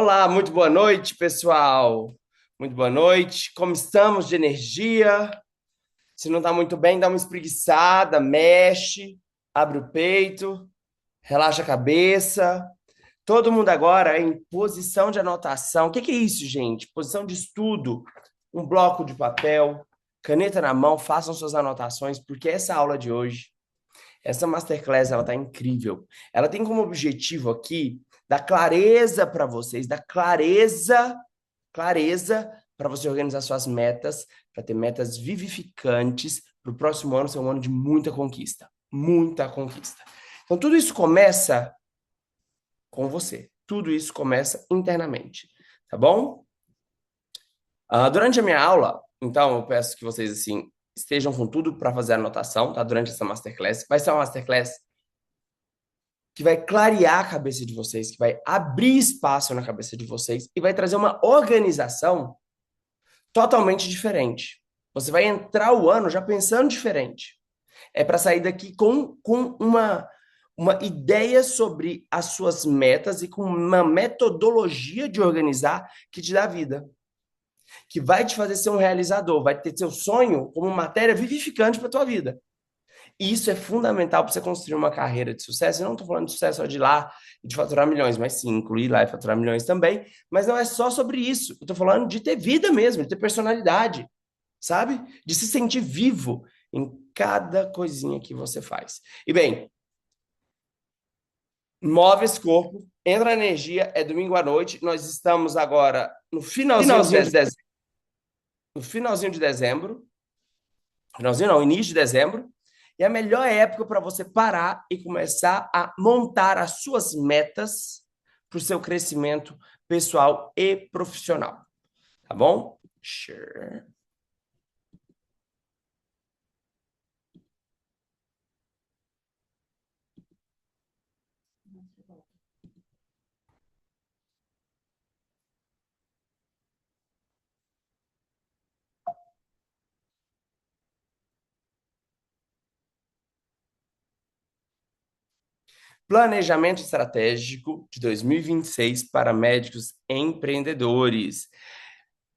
Olá, muito boa noite, pessoal. Muito boa noite. Como estamos de energia? Se não está muito bem, dá uma espreguiçada, mexe, abre o peito, relaxa a cabeça. Todo mundo agora em posição de anotação. O que é isso, gente? Posição de estudo. Um bloco de papel, caneta na mão, façam suas anotações, porque essa aula de hoje, essa masterclass, ela tá incrível. Ela tem como objetivo aqui dar clareza para vocês, dar clareza para você organizar suas metas, para ter metas vivificantes para o próximo ano ser um ano de muita conquista, muita conquista. Então tudo isso começa com você. Tudo isso começa internamente, tá bom? Durante a minha aula, então eu peço que vocês assim estejam com tudo para fazer a anotação, tá? Durante essa masterclass, vai ser uma masterclass que vai clarear a cabeça de vocês, que vai abrir espaço na cabeça de vocês e vai trazer uma organização totalmente diferente. Você vai entrar o ano já pensando diferente. É para sair daqui com uma ideia sobre as suas metas e com uma metodologia de organizar que te dá vida, que vai te fazer ser um realizador, vai ter seu sonho como matéria vivificante para a tua vida. E isso é fundamental para você construir uma carreira de sucesso. Eu não estou falando de sucesso só de ir lá e de faturar milhões, mas sim, incluir lá e faturar milhões também. Mas não é só sobre isso. Eu estou falando de ter vida mesmo, de ter personalidade, sabe? De se sentir vivo em cada coisinha que você faz. E bem, move esse corpo, entra na energia, é domingo à noite. Nós estamos agora no finalzinho Finalzinho de de dezembro, no finalzinho de dezembro, finalzinho não, início de dezembro. E a melhor época para você parar e começar a montar as suas metas para o seu crescimento pessoal e profissional. Tá bom? Sure. Planejamento estratégico de 2026 para médicos empreendedores.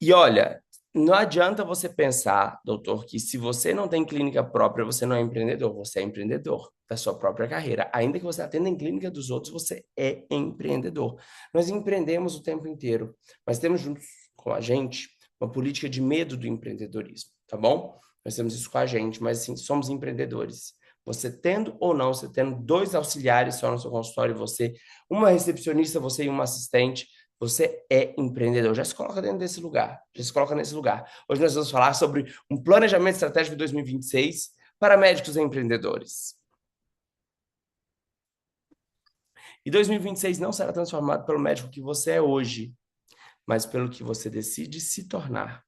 E olha, não adianta você pensar, doutor, que se você não tem clínica própria, você não é empreendedor. Você é empreendedor da sua própria carreira. Ainda que você atenda em clínica dos outros, você é empreendedor. Nós empreendemos o tempo inteiro, mas temos juntos com a gente uma política de medo do empreendedorismo, tá bom? Nós temos isso com a gente, mas sim, somos empreendedores. Você tendo ou não, você tendo dois auxiliares só no seu consultório, você, uma recepcionista, você e uma assistente, você é empreendedor. Já se coloca dentro desse lugar. Já se coloca nesse lugar. Hoje nós vamos falar sobre um planejamento estratégico 2026 para médicos e empreendedores. E 2026 não será transformado pelo médico que você é hoje, mas pelo que você decide se tornar.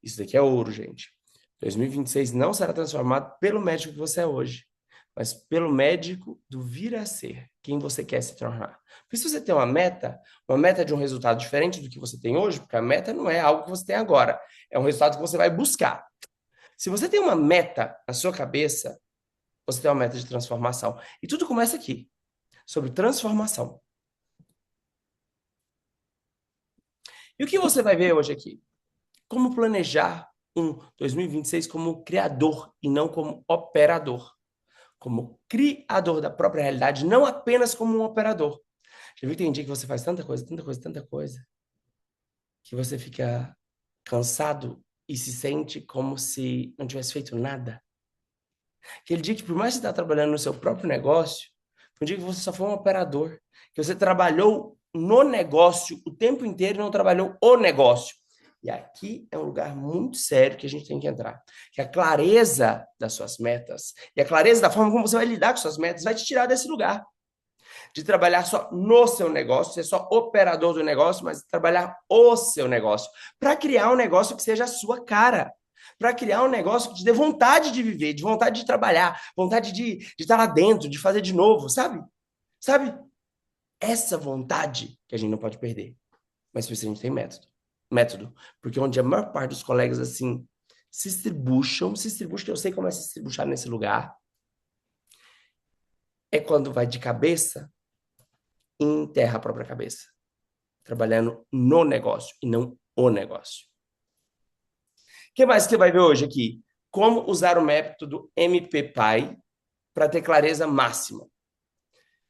Isso daqui é ouro, gente. 2026 não será transformado pelo médico que você é hoje, mas pelo médico do vir a ser, quem você quer se tornar. Porque se você tem uma meta de um resultado diferente do que você tem hoje, porque a meta não é algo que você tem agora, é um resultado que você vai buscar. Se você tem uma meta na sua cabeça, você tem uma meta de transformação. E tudo começa aqui, sobre transformação. E o que você vai ver hoje aqui? Como planejar um 2026 como criador e não como operador. Como criador da própria realidade, não apenas como um operador. Já viu que tem dia que você faz tanta coisa, tanta coisa, tanta coisa, que você fica cansado e se sente como se não tivesse feito nada? Aquele dia que, por mais que você está trabalhando no seu próprio negócio, foi um dia que você só foi um operador, que você trabalhou no negócio o tempo inteiro e não trabalhou o negócio. E aqui é um lugar muito sério que a gente tem que entrar. Que a clareza das suas metas e a clareza da forma como você vai lidar com suas metas vai te tirar desse lugar de trabalhar só no seu negócio, ser só operador do negócio, mas trabalhar o seu negócio, para criar um negócio que seja a sua cara, para criar um negócio que te dê vontade de viver, de vontade de trabalhar, vontade de estar lá dentro, de fazer de novo, sabe? Sabe? Essa vontade que a gente não pode perder. Mas precisa a gente tem método. Porque onde a maior parte dos colegas, assim, se estribucham, eu sei como é se estribuchar nesse lugar, é quando vai de cabeça e enterra a própria cabeça. trabalhando no negócio e não o negócio. O que mais que você vai ver hoje aqui? Como usar o método MPPI para ter clareza máxima.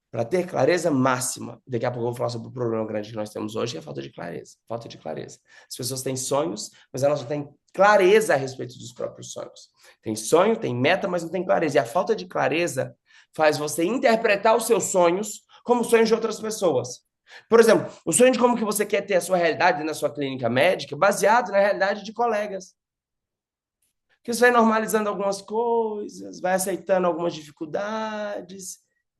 Para ter clareza máxima. Daqui a pouco eu vou falar sobre o problema grande que nós temos hoje, que é a falta de clareza. Falta de clareza. As pessoas têm sonhos, mas elas não têm clareza a respeito dos próprios sonhos. Tem sonho, tem meta, mas não tem clareza. E a falta de clareza faz você interpretar os seus sonhos como sonhos de outras pessoas. Por exemplo, o sonho de como que você quer ter a sua realidade na sua clínica médica, baseado na realidade de colegas. Que você vai normalizando algumas coisas, vai aceitando algumas dificuldades,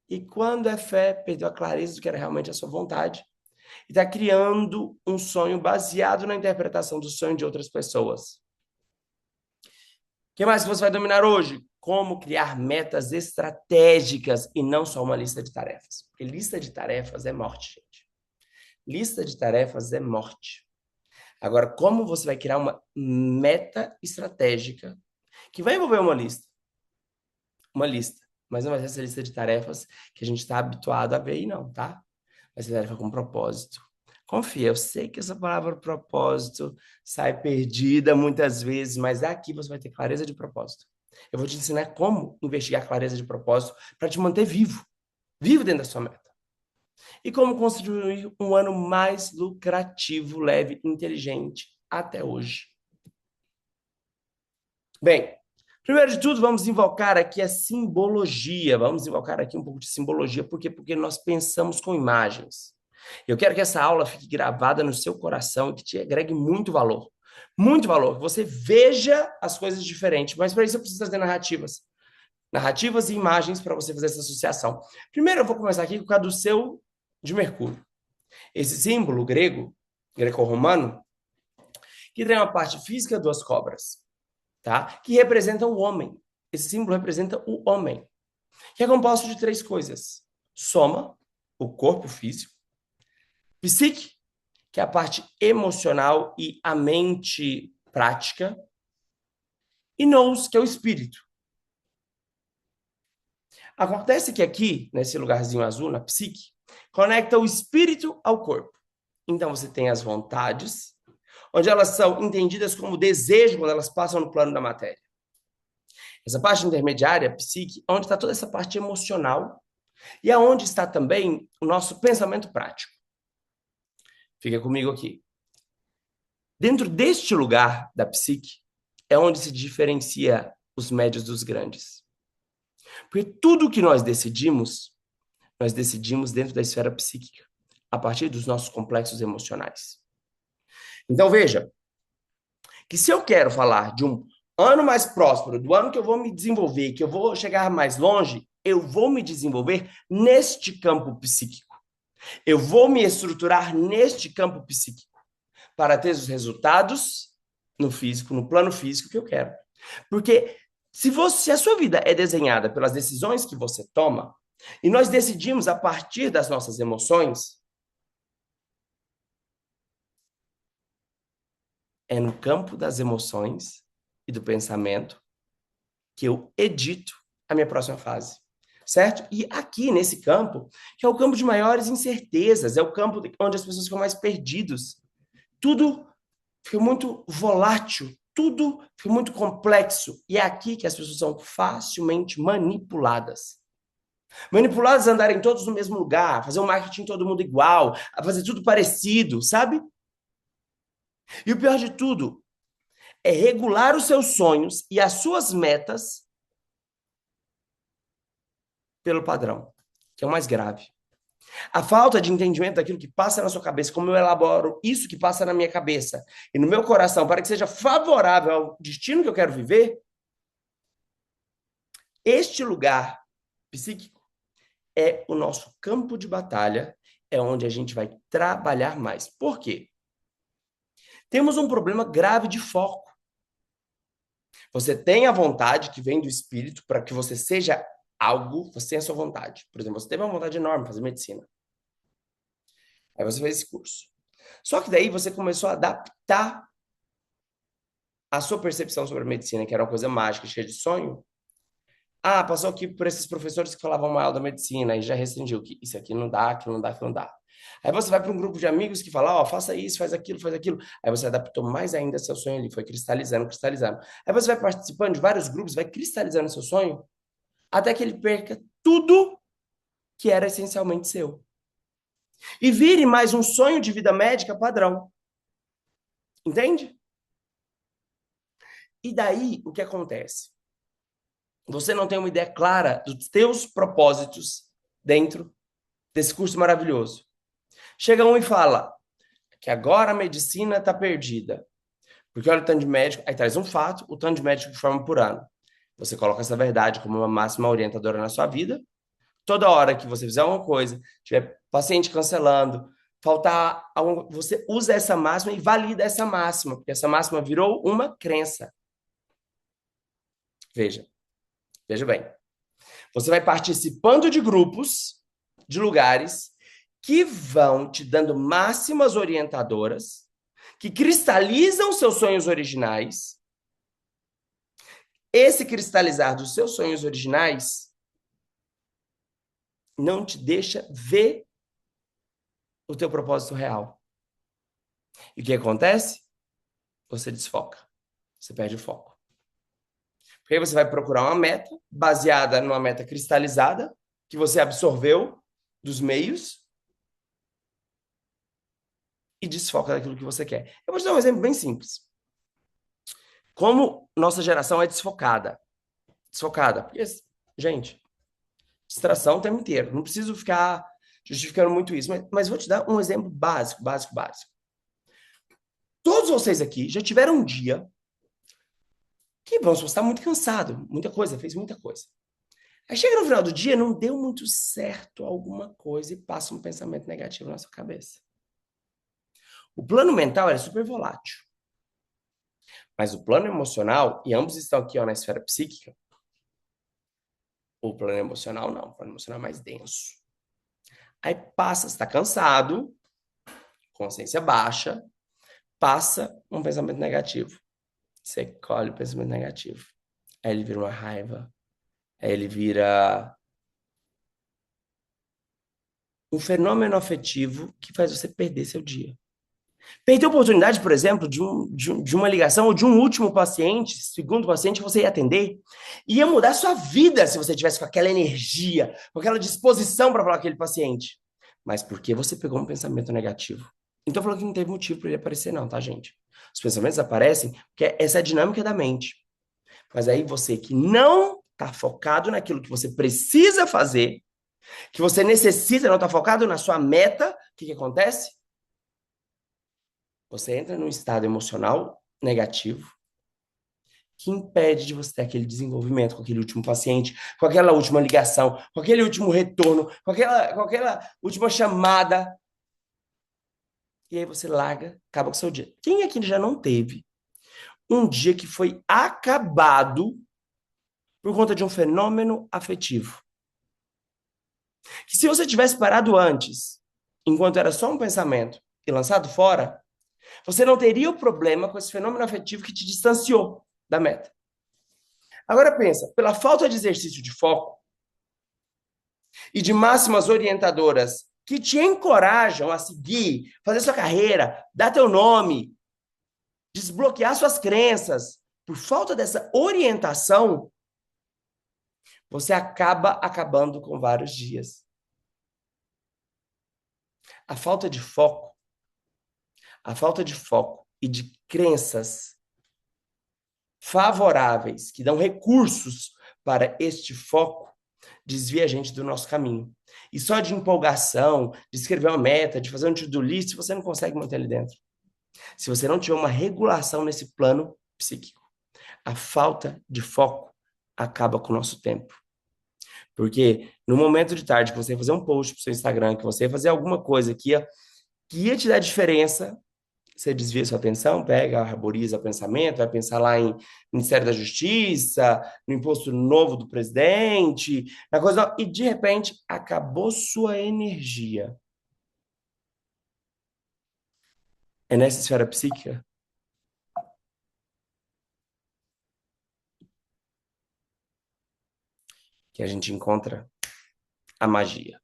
e quando é fé, perdeu a clareza do que era realmente a sua vontade, e está criando um sonho baseado na interpretação do sonho de outras pessoas. O que mais que você vai dominar hoje? Como criar metas estratégicas e não só uma lista de tarefas. Porque lista de tarefas é morte, gente. Lista de tarefas é morte. Agora, como você vai criar uma meta estratégica que vai envolver uma lista? Uma lista. Mas não vai ser essa lista de tarefas que a gente está habituado a ver aí, não, tá? Vai ser tarefa com propósito. Confia, eu sei que essa palavra propósito sai perdida muitas vezes, mas aqui você vai ter clareza de propósito. Eu vou te ensinar como investigar clareza de propósito para te manter vivo, vivo dentro da sua meta. E como construir um ano mais lucrativo, leve, inteligente até hoje. Bem, primeiro de tudo, vamos invocar aqui a simbologia. Vamos invocar aqui um pouco de simbologia. Por quê? Porque nós pensamos com imagens. Eu quero que essa aula fique gravada no seu coração e que te agregue muito valor. Muito valor. Que você veja as coisas diferentes. Mas para isso eu preciso trazer narrativas. Narrativas e imagens para você fazer essa associação. Primeiro eu vou começar aqui com o caduceu de Mercúrio. Esse símbolo grego, greco-romano, que tem uma parte física, duas cobras, tá? Que representam o homem. Esse símbolo representa o homem, que é composto de três coisas: soma, o corpo físico; psique, que é a parte emocional e a mente prática; e nous, que é o espírito. Acontece que aqui, nesse lugarzinho azul, na psique, conecta o espírito ao corpo. Então você tem as vontades, onde elas são entendidas como desejo quando elas passam no plano da matéria. Essa parte intermediária, psique, onde está toda essa parte emocional e aonde está também o nosso pensamento prático. Fica comigo aqui. Dentro deste lugar da psique é onde se diferencia os médios dos grandes. Porque tudo que nós decidimos dentro da esfera psíquica, a partir dos nossos complexos emocionais. Então veja, que se eu quero falar de um ano mais próspero, do ano que eu vou me desenvolver, que eu vou chegar mais longe, eu vou me desenvolver neste campo psíquico. Eu vou me estruturar neste campo psíquico para ter os resultados no físico, no plano físico que eu quero. Porque se a sua vida é desenhada pelas decisões que você toma, e nós decidimos a partir das nossas emoções, é no campo das emoções e do pensamento que eu edito a minha próxima fase, certo? E aqui nesse campo, que é o campo de maiores incertezas, é o campo onde as pessoas ficam mais perdidos. Tudo fica muito volátil, tudo fica muito complexo. E é aqui que as pessoas são facilmente manipuladas. Manipuladas a andarem todos no mesmo lugar, fazer um marketing todo mundo igual, a fazer tudo parecido, sabe? E o pior de tudo é regular os seus sonhos e as suas metas pelo padrão, que é o mais grave. A falta de entendimento daquilo que passa na sua cabeça, como eu elaboro isso que passa na minha cabeça e no meu coração, para que seja favorável ao destino que eu quero viver, este lugar psíquico é o nosso campo de batalha, é onde a gente vai trabalhar mais. Por quê? Temos um problema grave de foco. Você tem a vontade que vem do espírito para que você seja algo, você tem a sua vontade. Por exemplo, você teve uma vontade enorme de fazer medicina. Aí você fez esse curso. Só que daí você começou a adaptar a sua percepção sobre a medicina, que era uma coisa mágica, cheia de sonho. Ah, passou aqui por esses professores que falavam mal da medicina e já restringiu que isso aqui não dá, aquilo não dá, aquilo não dá. Aí você vai para um grupo de amigos que fala, ó, faça isso, faz aquilo, faz aquilo. Aí você adaptou mais ainda seu sonho ali, foi cristalizando, cristalizando. Aí você vai participando de vários grupos, vai cristalizando seu sonho, até que ele perca tudo que era essencialmente seu. E vire mais um sonho de vida médica padrão. Entende? E daí, o que acontece? Você não tem uma ideia clara dos teus propósitos dentro desse curso maravilhoso. Chega um e fala que agora a medicina está perdida. Porque olha o tanto de médico, aí traz um fato, o tanto de médico que forma por ano. Você coloca essa verdade como uma máxima orientadora na sua vida. Toda hora que você fizer alguma coisa, tiver paciente cancelando, faltar algum, você usa essa máxima e valida essa máxima, porque essa máxima virou uma crença. Veja, veja bem. Você vai participando de grupos, de lugares que vão te dando máximas orientadoras, que cristalizam seus sonhos originais. Esse cristalizar dos seus sonhos originais não te deixa ver o teu propósito real. E o que acontece? Você desfoca. Você perde o foco. Porque aí você vai procurar uma meta baseada numa meta cristalizada que você absorveu dos meios e desfoca daquilo que você quer. Eu vou te dar um exemplo bem simples. Como nossa geração é desfocada. Desfocada. Porque, gente, distração o tempo inteiro. Não preciso ficar justificando muito isso, mas vou te dar um exemplo básico, básico, básico. Todos vocês aqui já tiveram um dia que, vamos supor, você está muito cansado, muita coisa, fez muita coisa. Aí chega no final do dia, não deu muito certo alguma coisa e passa um pensamento negativo na sua cabeça. O plano mental é super volátil. Mas o plano emocional, e ambos estão aqui ó, na esfera psíquica, o plano emocional não, o plano emocional é mais denso. Aí passa, está cansado, consciência baixa, passa um pensamento negativo. Você colhe o pensamento negativo. Aí ele vira uma raiva. Aí ele vira um fenômeno afetivo que faz você perder seu dia. Perder a oportunidade, por exemplo, de uma ligação ou de um último paciente, segundo paciente que você ia atender, ia mudar sua vida se você tivesse com aquela energia, com aquela disposição para falar com aquele paciente. Mas porque você pegou um pensamento negativo. Então, falando que não teve motivo para ele aparecer, não, tá, gente? Os pensamentos aparecem porque essa é a dinâmica da mente. Mas aí você que não está focado naquilo que você precisa fazer, que você necessita, não está focado na sua meta, o que acontece? Você entra num estado emocional negativo que impede de você ter aquele desenvolvimento com aquele último paciente, com aquela última ligação, com aquele último retorno, com aquela última chamada. E aí você larga, acaba com o seu dia. Quem aqui já não teve um dia que foi acabado por conta de um fenômeno afetivo? Que se você tivesse parado antes, enquanto era só um pensamento, e lançado fora, você não teria o problema com esse fenômeno afetivo que te distanciou da meta. Agora pensa, pela falta de exercício de foco e de máximas orientadoras que te encorajam a seguir, fazer sua carreira, dar teu nome, desbloquear suas crenças, por falta dessa orientação, você acaba acabando com vários dias. A falta de foco, a falta de foco e de crenças favoráveis, que dão recursos para este foco, desvia a gente do nosso caminho. E só de empolgação, de escrever uma meta, de fazer um to-do list, você não consegue manter ele dentro. Se você não tiver uma regulação nesse plano psíquico, a falta de foco acaba com o nosso tempo. Porque no momento de tarde que você ia fazer um post pro seu Instagram, que você ia fazer alguma coisa que ia te dar diferença, você desvia sua atenção, pega, arboriza o pensamento, vai pensar lá em Ministério da Justiça, no imposto novo do presidente, na coisa, e de repente acabou sua energia. É nessa esfera psíquica que a gente encontra a magia.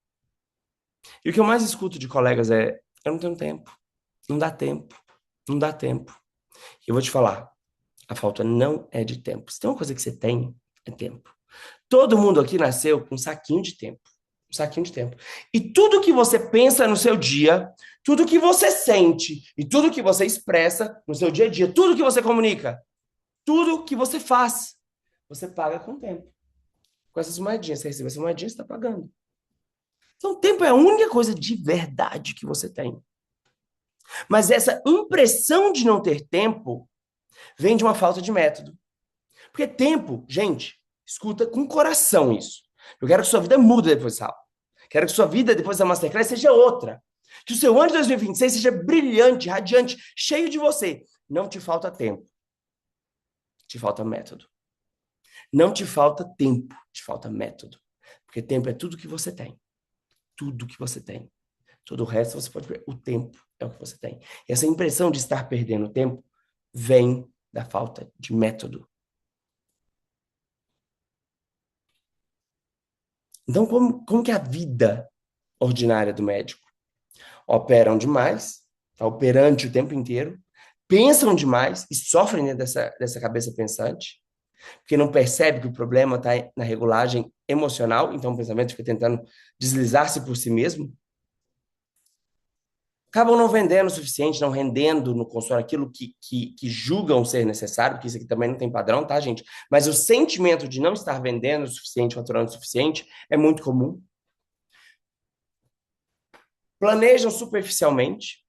E o que eu mais escuto de colegas é: eu não tenho tempo, não dá tempo, não dá tempo. E eu vou te falar, a falta não é de tempo. Se tem uma coisa que você tem, é tempo. Todo mundo aqui nasceu com um saquinho de tempo. Um saquinho de tempo. E tudo que você pensa no seu dia, tudo que você sente e tudo que você expressa no seu dia a dia, tudo que você comunica, tudo que você faz, você paga com tempo. Com essas moedinhas, você recebe essa moedinha, você está pagando. Então, tempo é a única coisa de verdade que você tem. Mas essa impressão de não ter tempo vem de uma falta de método. Porque tempo, gente, escuta com coração isso. Eu quero que sua vida mude depois dessa aula. Quero que sua vida depois da Masterclass seja outra. Que o seu ano de 2026 seja brilhante, radiante, cheio de você. Não te falta tempo. Te falta método. Não te falta tempo, te falta método. Porque tempo é tudo que você tem. Tudo que você tem. Todo o resto você pode ver. O tempo é o que você tem. E essa impressão de estar perdendo tempo vem da falta de método. Então, como que é a vida ordinária do médico? Operam demais, tá operante o tempo inteiro, pensam demais e sofrem dentro dessa cabeça pensante, porque não percebe que o problema está na regulagem emocional, então o pensamento fica tentando deslizar-se por si mesmo. Acabam não vendendo o suficiente, não rendendo no consultório aquilo que julgam ser necessário, porque isso aqui também não tem padrão, tá, gente? Mas o sentimento de não estar vendendo o suficiente, faturando o suficiente, é muito comum. Planejam superficialmente,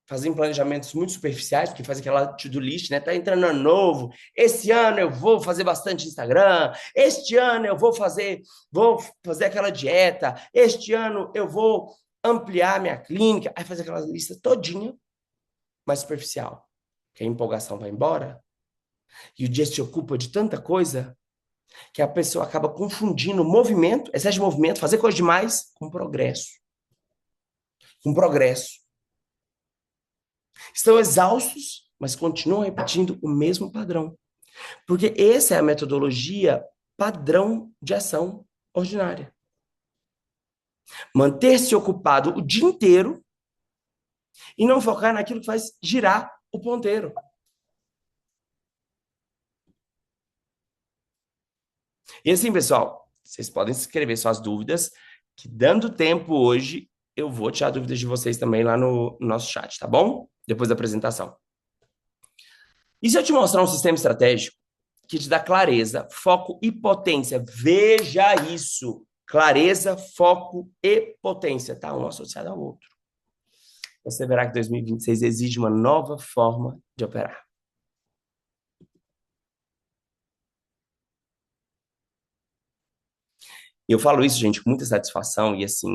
fazem planejamentos muito superficiais, porque faz aquela to-do list, né? Tá entrando ano novo, esse ano eu vou fazer bastante Instagram, este ano eu vou fazer aquela dieta, este ano eu vou ampliar minha clínica, aí faz aquela lista todinha, mais superficial. Que a empolgação vai embora e o dia se ocupa de tanta coisa que a pessoa acaba confundindo movimento, excesso de movimento, fazer coisa demais com progresso. Com progresso. Estão exaustos, mas continuam repetindo o mesmo padrão. Porque essa é a metodologia padrão de ação ordinária. Manter-se ocupado o dia inteiro e não focar naquilo que faz girar o ponteiro. E assim, pessoal, vocês podem escrever suas dúvidas, que dando tempo hoje, eu vou tirar dúvidas de vocês também lá no nosso chat, tá bom? Depois da apresentação. E se eu te mostrar um sistema estratégico que te dá clareza, foco e potência? Veja isso. Clareza, foco e potência, tá? Um associado ao outro. Você verá que 2026 exige uma nova forma de operar. E eu falo isso, gente, com muita satisfação e, assim,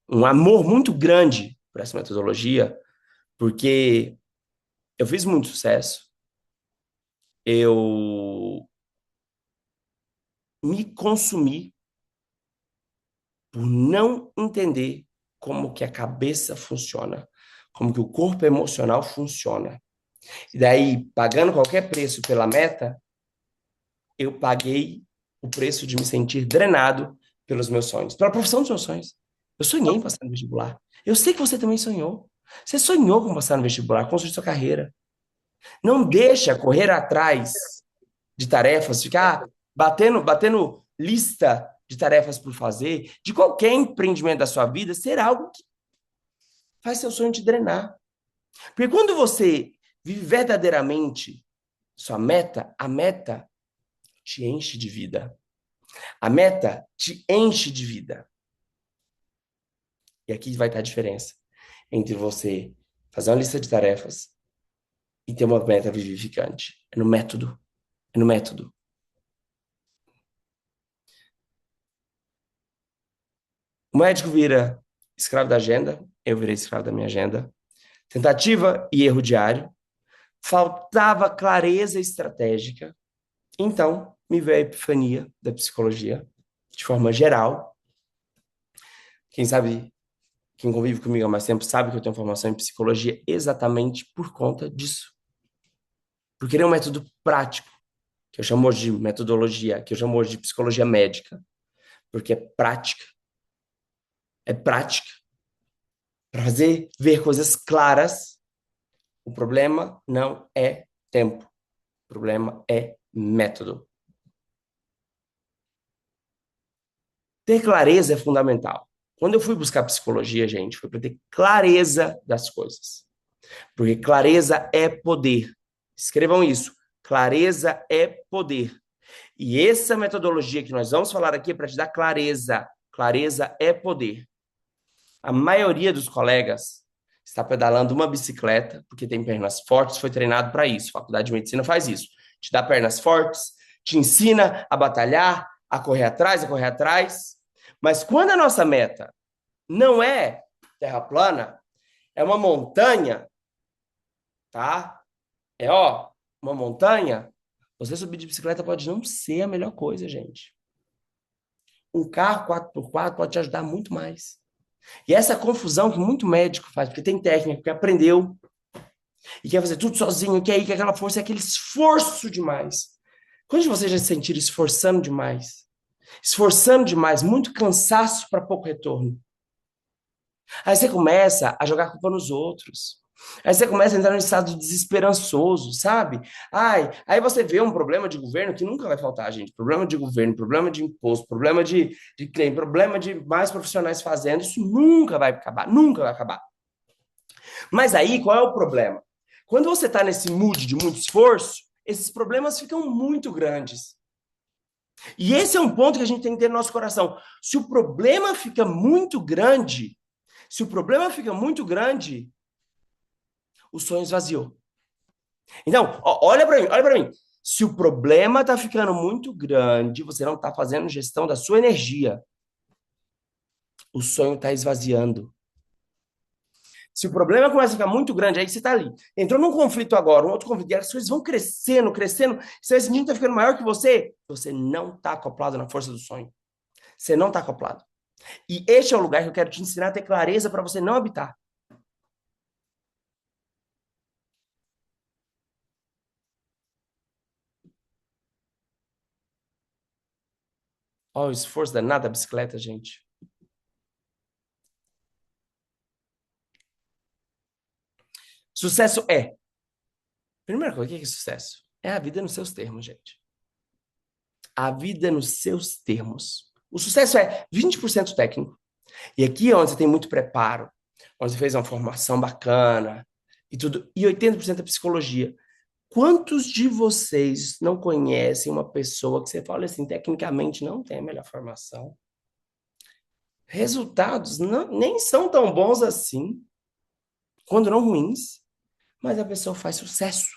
um amor muito grande por essa metodologia, porque eu fiz muito sucesso, eu me consumi por não entender como que a cabeça funciona, como que o corpo emocional funciona. E daí, pagando qualquer preço pela meta, eu paguei o preço de me sentir drenado pelos meus sonhos, pela profissão dos meus sonhos. Eu sonhei em passar no vestibular. Eu sei que você também sonhou. Você sonhou com passar no vestibular, construir sua carreira. Não deixa correr atrás de tarefas, ficar batendo lista de tarefas por fazer, de qualquer empreendimento da sua vida, ser algo que faz seu sonho te drenar. Porque quando você vive verdadeiramente sua meta, a meta te enche de vida. A meta te enche de vida. E aqui vai estar a diferença entre você fazer uma lista de tarefas e ter uma meta vivificante. É no método. É no método. O médico vira escravo da agenda, eu virei escravo da minha agenda. Tentativa e erro diário. Faltava clareza estratégica. Então, me veio a epifania da psicologia, de forma geral. Quem sabe, quem convive comigo há mais tempo, sabe que eu tenho formação em psicologia exatamente por conta disso. Por querer um método prático, que eu chamo hoje de metodologia, que eu chamo hoje de psicologia médica, porque é prática. É prática. para fazer ver coisas claras, o problema não é tempo. O problema é método. Ter clareza é fundamental. Quando eu fui buscar psicologia, gente, foi para ter clareza das coisas. Porque clareza é poder. Escrevam isso. Clareza é poder. E essa metodologia que nós vamos falar aqui é para te dar clareza. Clareza é poder. A maioria dos colegas está pedalando uma bicicleta, porque tem pernas fortes, foi treinado para isso. A Faculdade de Medicina faz isso. Te dá pernas fortes, te ensina a batalhar, a correr atrás, a correr atrás. Mas quando a nossa meta não é terra plana, é uma montanha, tá? É, ó, uma montanha. Você subir de bicicleta pode não ser a melhor coisa, gente. Um carro 4x4 pode te ajudar muito mais. E essa confusão que muito médico faz, porque tem técnico que aprendeu e quer fazer tudo sozinho, quer ir com aquela força, é aquele esforço demais. Quando você já se sentir esforçando demais, muito cansaço para pouco retorno. Aí você começa a jogar a culpa nos outros. Aí você começa a entrar num estado desesperançoso, sabe? Ai, aí você vê um problema de governo que nunca vai faltar, gente. Problema de governo, problema de imposto, problema de claim, problema de mais profissionais fazendo. Isso nunca vai acabar, nunca vai acabar. Mas aí, qual é o problema? Quando você está nesse mood de muito esforço, esses problemas ficam muito grandes. E esse é um ponto que a gente tem que ter no nosso coração. Se o problema fica muito grande, se o problema fica muito grande, o sonho esvaziou. Então, olha para mim, olha para mim. Se o problema está ficando muito grande, você não está fazendo gestão da sua energia, o sonho está esvaziando. Se o problema começa a ficar muito grande, aí você está ali. Entrou num conflito agora, um outro conflito, e as coisas vão crescendo, crescendo. Se esse menino está ficando maior que você não está acoplado na força do sonho. Você não está acoplado. E este é o lugar que eu quero te ensinar a ter clareza para você não habitar. Olha o esforço danado da bicicleta, gente. Sucesso é. Primeira coisa, o que é sucesso? É a vida nos seus termos, gente. A vida nos seus termos. O sucesso é 20% técnico. E aqui é onde você tem muito preparo, onde você fez uma formação bacana e tudo, e 80% é psicologia. Quantos de vocês não conhecem uma pessoa que você fala assim, tecnicamente não tem a melhor formação? Resultados nem são tão bons assim, quando não ruins, mas a pessoa faz sucesso.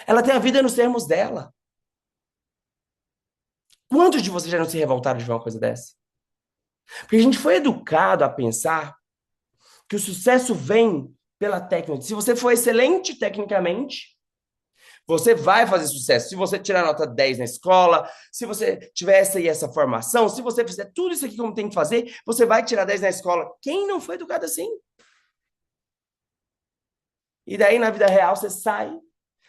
Ela tem a vida nos termos dela. Quantos de vocês já não se revoltaram de ver uma coisa dessa? Porque a gente foi educado a pensar que o sucesso vem pela técnica. Se você for excelente tecnicamente, você vai fazer sucesso. Se você tirar nota 10 na escola, se você tiver essa e essa formação, se você fizer tudo isso aqui como tem que fazer, você vai tirar 10 na escola. Quem não foi educado assim? E daí, na vida real, você sai,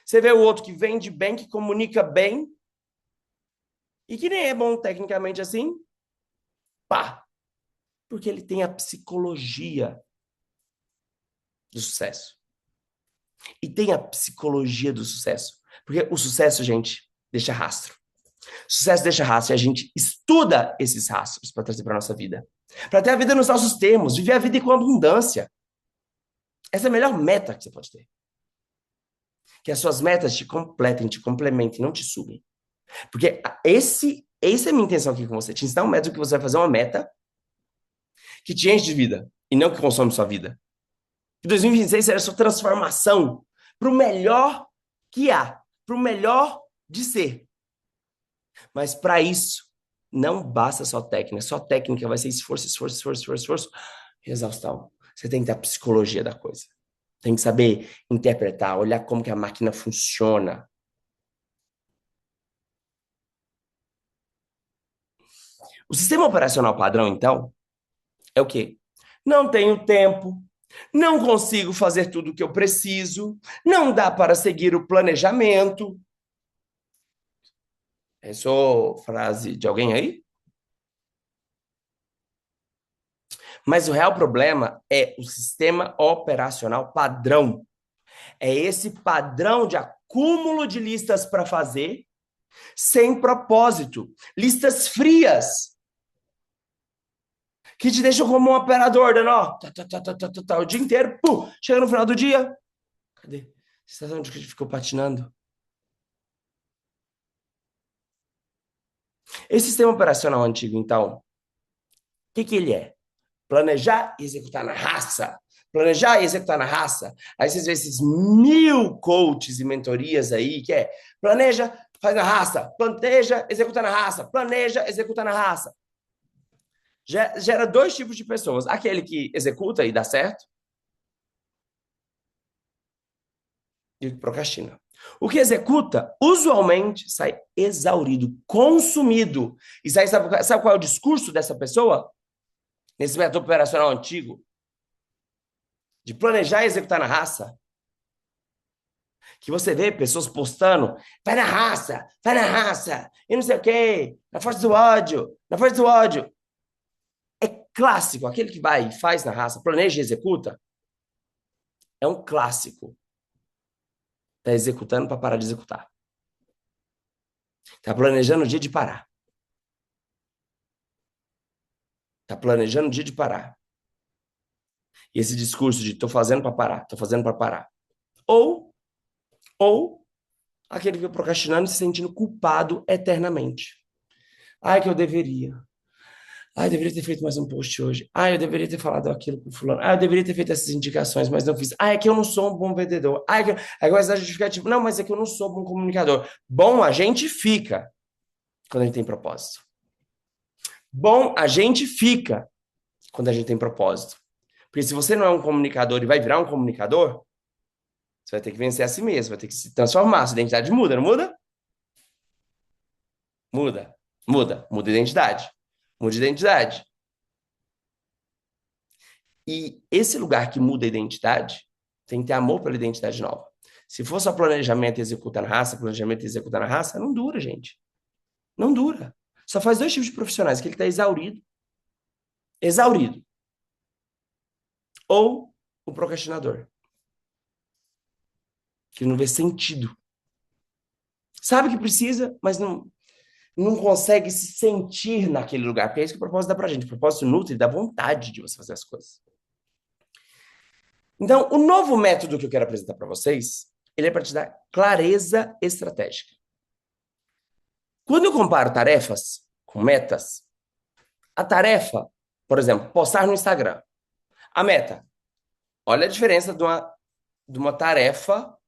você vê o outro que vende bem, que comunica bem, e que nem é bom tecnicamente assim, pá! Porque ele tem a psicologia do sucesso. E tem a psicologia do sucesso. Porque o sucesso, gente, deixa rastro. Sucesso deixa rastro e a gente estuda esses rastros para trazer para nossa vida. Para ter a vida nos nossos termos, viver a vida com abundância. Essa é a melhor meta que você pode ter. Que as suas metas te completem, te complementem, não te suguem. Porque essa é a minha intenção aqui com você. Te ensinar um método que você vai fazer uma meta que te enche de vida e não que consome sua vida. Que 2026 seja a sua transformação para o melhor que há, para o melhor de ser. Mas para isso, não basta só técnica. Só técnica vai ser esforço, esforço, esforço, esforço, esforço e exaustão. Você tem que ter a psicologia da coisa. Tem que saber interpretar, olhar como que a máquina funciona. O sistema operacional padrão, então, é o quê? Não tenho tempo, não consigo fazer tudo o que eu preciso, não dá para seguir o planejamento. Essa é frase de alguém aí? Mas o real problema é o sistema operacional padrão. É esse padrão de acúmulo de listas para fazer sem propósito. Listas frias, que te deixam como um operador, dando, ó, o dia inteiro, pum, chega no final do dia. Cadê? Você sabe onde que a gente ficou patinando? Esse sistema operacional antigo, então, o que ele é? Planejar e executar na raça. Planejar e executar na raça. Aí vocês vêem esses 1000 coaches e mentorias aí, que é planeja, faz na raça, planeja, executa na raça, planeja, executa na raça. Gera dois tipos de pessoas. Aquele que executa e dá certo, e o que procrastina. O que executa, usualmente, sai exaurido, consumido. E sabe qual é o discurso dessa pessoa? Nesse método operacional antigo? De planejar e executar na raça? Que você vê pessoas postando, vai na raça, e não sei o quê, na força do ódio, na força do ódio. É clássico, aquele que vai e faz na raça, planeja e executa, é um clássico. Está executando para parar de executar. Está planejando o dia de parar. Está planejando o dia de parar. E esse discurso de estou fazendo para parar, estou fazendo para parar. Ou aquele que fica procrastinando e se sentindo culpado eternamente. Ai, que eu deveria. Ah, eu deveria ter feito mais um post hoje. Ah, eu deveria ter falado aquilo pro fulano. Ah, eu deveria ter feito essas indicações, mas não fiz. Ah, é que eu não sou um bom vendedor. Ah, é que aí começa a justificativa. Não, mas é que eu não sou um bom comunicador. Bom, a gente fica quando a gente tem propósito. Bom, a gente fica quando a gente tem propósito. Porque se você não é um comunicador e vai virar um comunicador, você vai ter que vencer a si mesmo, vai ter que se transformar. Sua identidade muda, não muda? Muda. Muda a identidade. Muda a identidade. E esse lugar que muda a identidade tem que ter amor pela identidade nova. Se for só planejamento e executar na raça, planejamento e executar na raça, não dura, gente. Não dura. Só faz dois tipos de profissionais, aquele que está exaurido, exaurido, ou o procrastinador, que não vê sentido. Sabe que precisa, mas não consegue se sentir naquele lugar, porque é isso que o propósito dá pra gente. O propósito nutre dá vontade de você fazer as coisas. Então, o novo método que eu quero apresentar para vocês, ele é para te dar clareza estratégica. Quando eu comparo tarefas com metas, a tarefa, por exemplo, postar no Instagram. A meta, olha a diferença de uma tarefa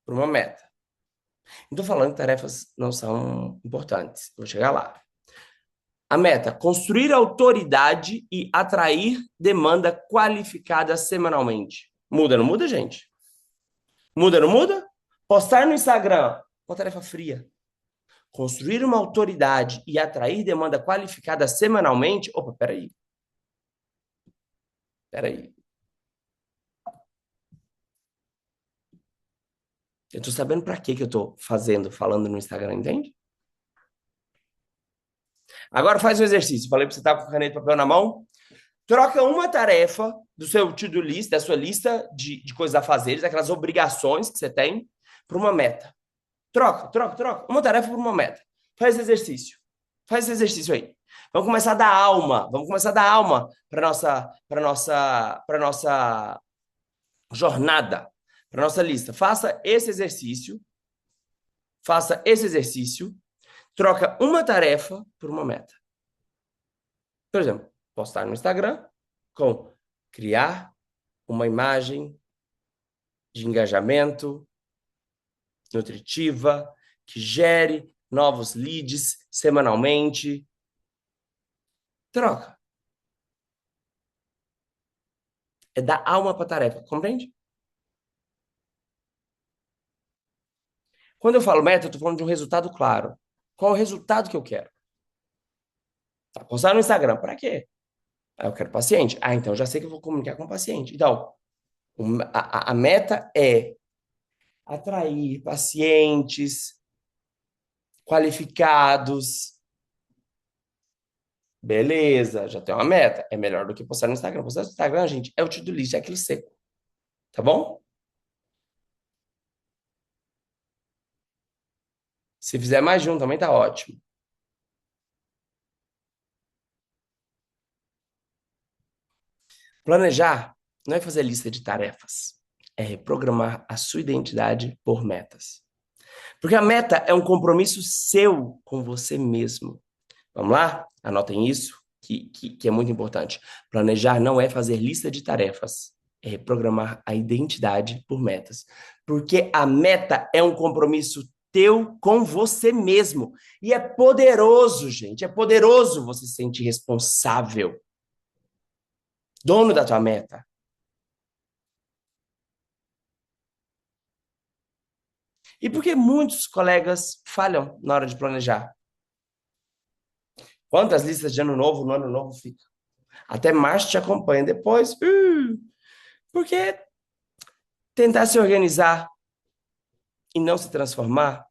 para uma meta. Não estou falando que tarefas não são importantes, vou chegar lá. A meta, construir autoridade e atrair demanda qualificada semanalmente. Muda, não muda, gente? Muda, não muda? Postar no Instagram, uma tarefa fria. Construir uma autoridade e atrair demanda qualificada semanalmente. Opa, peraí. Peraí. Eu tô sabendo para que eu tô falando no Instagram, entende? Agora faz um exercício. Falei para você estar com caneta e papel na mão. Troca uma tarefa do seu to-do list, da sua lista de coisas a fazer, daquelas obrigações que você tem, para uma meta. Troca. Uma tarefa por uma meta. Faz esse exercício. Faz esse exercício aí. Vamos começar a dar alma. Vamos começar a dar alma para nossa jornada, para nossa lista. Faça esse exercício. Faça esse exercício. Troca uma tarefa por uma meta. Por exemplo, postar no Instagram com criar uma imagem de engajamento nutritiva que gere novos leads semanalmente. Troca. É dar alma para a tarefa, compreende? Quando eu falo meta, eu estou falando de um resultado claro. Qual é o resultado que eu quero? Tá, postar no Instagram, para quê? Ah, eu quero paciente. Ah, então já sei que eu vou comunicar com o paciente. Então, a meta é atrair pacientes qualificados Beleza, já tem uma meta. É melhor do que postar no Instagram. Postar no Instagram, gente, é o to-do list, é aquele seco. Tá bom? Se fizer mais de um, também tá ótimo. Planejar não é fazer lista de tarefas. É reprogramar a sua identidade por metas. Porque a meta é um compromisso seu com você mesmo. Vamos lá? Anotem isso, que é muito importante. Planejar não é fazer lista de tarefas, é reprogramar a identidade por metas. Porque a meta é um compromisso teu com você mesmo. E é poderoso, gente. É poderoso você se sentir responsável, dono da tua meta. E por que muitos colegas falham na hora de planejar? Quantas listas de ano novo no ano novo fica? Até março te acompanha. Depois, porque tentar se organizar e não se transformar,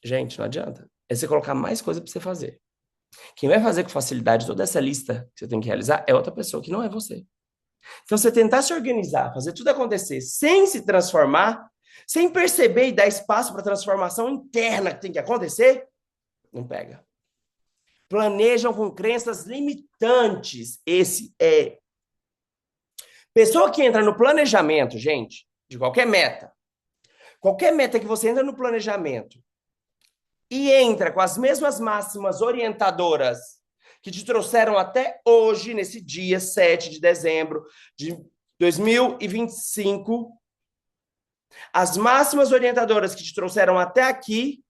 gente, não adianta. É você colocar mais coisa para você fazer. Quem vai fazer com facilidade toda essa lista que você tem que realizar é outra pessoa que não é você. Então, você tentar se organizar, fazer tudo acontecer sem se transformar, sem perceber e dar espaço para a transformação interna que tem que acontecer, não pega. Planejam com crenças limitantes. Esse é. Pessoa que entra no planejamento, gente, de qualquer meta que você entra no planejamento e entra com as mesmas máximas orientadoras que te trouxeram até hoje, nesse dia 7 de dezembro de 2025, as máximas orientadoras que te trouxeram até aqui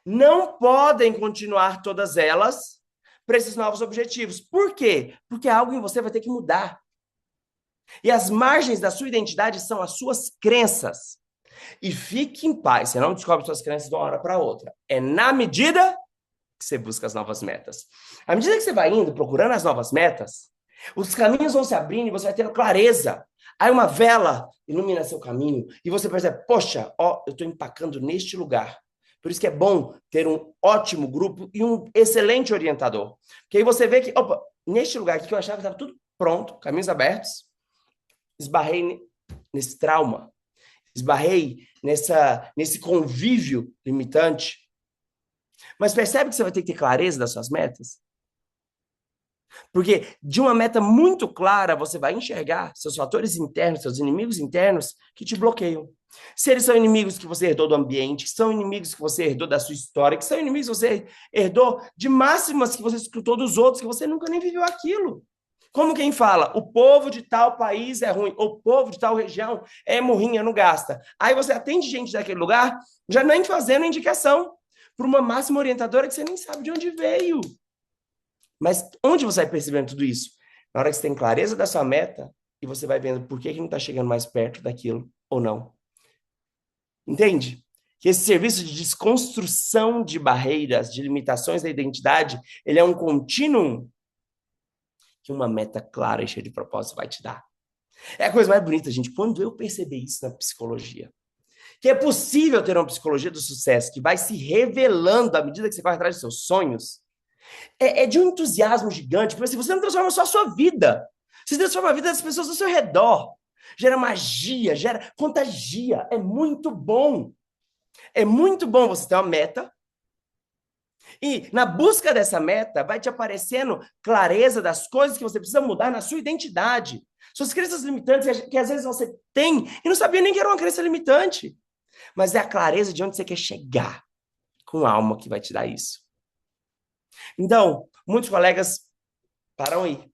não podem continuar todas elas para esses novos objetivos. Por quê? Porque algo em você vai ter que mudar. E as margens da sua identidade são as suas crenças. E fique em paz, você não descobre suas crenças de uma hora para outra. É na medida que você busca as novas metas. À medida que você vai indo, procurando as novas metas, os caminhos vão se abrindo e você vai tendo clareza. Aí uma vela ilumina seu caminho e você percebe, poxa, ó, eu estou empacando neste lugar. Por isso que é bom ter um ótimo grupo e um excelente orientador. Porque aí você vê que, opa, neste lugar aqui que eu achava que estava tudo pronto, caminhos abertos, esbarrei nesse trauma, esbarrei nesse convívio limitante. Mas percebe que você vai ter que ter clareza das suas metas? Porque de uma meta muito clara, você vai enxergar seus fatores internos, seus inimigos internos que te bloqueiam. Se eles são inimigos que você herdou do ambiente, que são inimigos que você herdou da sua história, que são inimigos que você herdou de máximas que você escutou dos outros, que você nunca nem viveu aquilo. Como quem fala, o povo de tal país é ruim, o povo de tal região é morrinha, não gasta. Aí você atende gente daquele lugar, já nem fazendo indicação para uma máxima orientadora que você nem sabe de onde veio. Mas onde você vai percebendo tudo isso? Na hora que você tem clareza da sua meta e você vai vendo por que não está chegando mais perto daquilo ou não. Entende? Que esse serviço de desconstrução de barreiras, de limitações da identidade, ele é um contínuo que uma meta clara e cheia de propósito vai te dar. É a coisa mais bonita, gente, quando eu percebi isso na psicologia. Que é possível ter uma psicologia do sucesso que vai se revelando à medida que você vai atrás dos seus sonhos. É de um entusiasmo gigante, porque assim, você não transforma só a sua vida, você transforma a vida das pessoas ao seu redor. Gera magia, gera contagia. É muito bom. É muito bom você ter uma meta e, na busca dessa meta, vai te aparecendo clareza das coisas que você precisa mudar na sua identidade. Suas crenças limitantes que às vezes você tem e não sabia nem que era uma crença limitante. Mas é a clareza de onde você quer chegar com a alma que vai te dar isso. Então, muitos colegas param aí.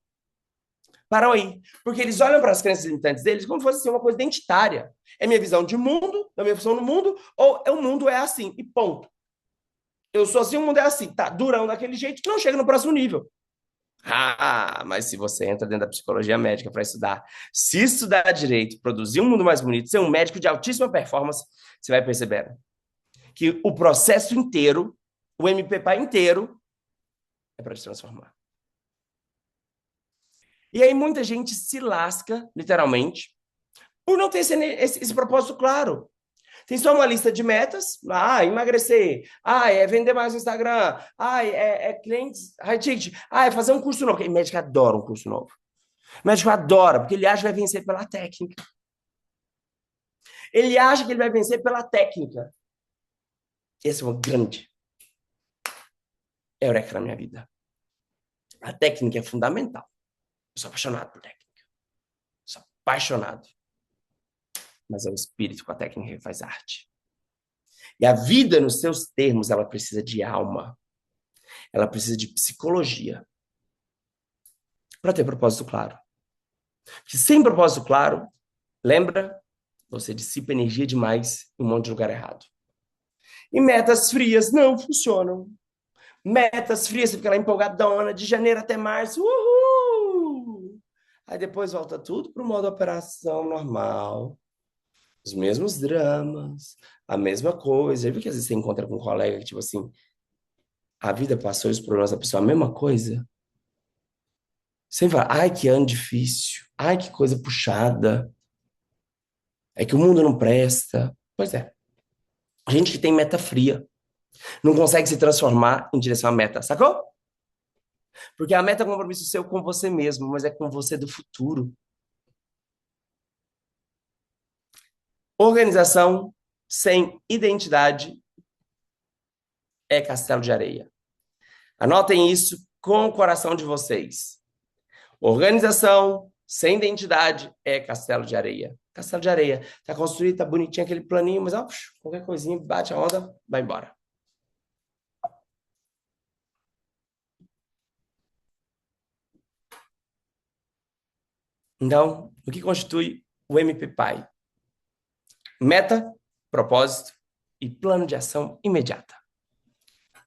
Param aí. Porque eles olham para as crenças limitantes deles como se fosse assim, uma coisa identitária. É minha visão de mundo, é minha visão no mundo, ou o mundo é assim, e ponto. Eu sou assim, o mundo é assim. Tá durão daquele jeito que não chega no próximo nível. Ah, mas se você entra dentro da psicologia médica para estudar, se estudar direito, produzir um mundo mais bonito, ser um médico de altíssima performance, você vai perceber que o processo inteiro, o MPPA inteiro, é para te transformar. E aí muita gente se lasca, literalmente, por não ter esse propósito claro. Tem só uma lista de metas. Ah, emagrecer. Ah, é vender mais no Instagram. Ah, é clientes high ticket. Ah, é fazer um curso novo. Porque médico adora um curso novo. O médico adora, porque ele acha que vai vencer pela técnica. Ele acha que ele vai vencer pela técnica. Esse é uma grande eureka na minha vida. A técnica é fundamental. Eu sou apaixonado por técnica. Sou apaixonado. Mas é o espírito com a técnica que faz arte. E a vida, nos seus termos, ela precisa de alma. Ela precisa de psicologia. Para ter propósito claro. Porque sem propósito claro, lembra? Você dissipa energia demais em um monte de lugar errado. E metas frias não funcionam. Metas frias, você fica lá empolgadona, de janeiro até março. Uhul! Aí depois volta tudo para o modo operação normal. Os mesmos dramas, a mesma coisa. Já viu que às vezes você encontra com um colega que, tipo assim, a vida passou os problemas da pessoa, a mesma coisa? Você fala, ai, que ano difícil. Ai, que coisa puxada. É que o mundo não presta. Pois é. Gente que tem meta fria não consegue se transformar em direção à meta, sacou? Porque a meta é um compromisso seu com você mesmo, mas é com você do futuro. Organização sem identidade é castelo de areia. Anotem isso com o coração de vocês. Organização sem identidade é castelo de areia. Castelo de areia. Tá construído, tá bonitinho aquele planinho, mas ó, qualquer coisinha, bate a onda, vai embora. Então, o que constitui o MPPI? Meta, propósito e plano de ação imediata.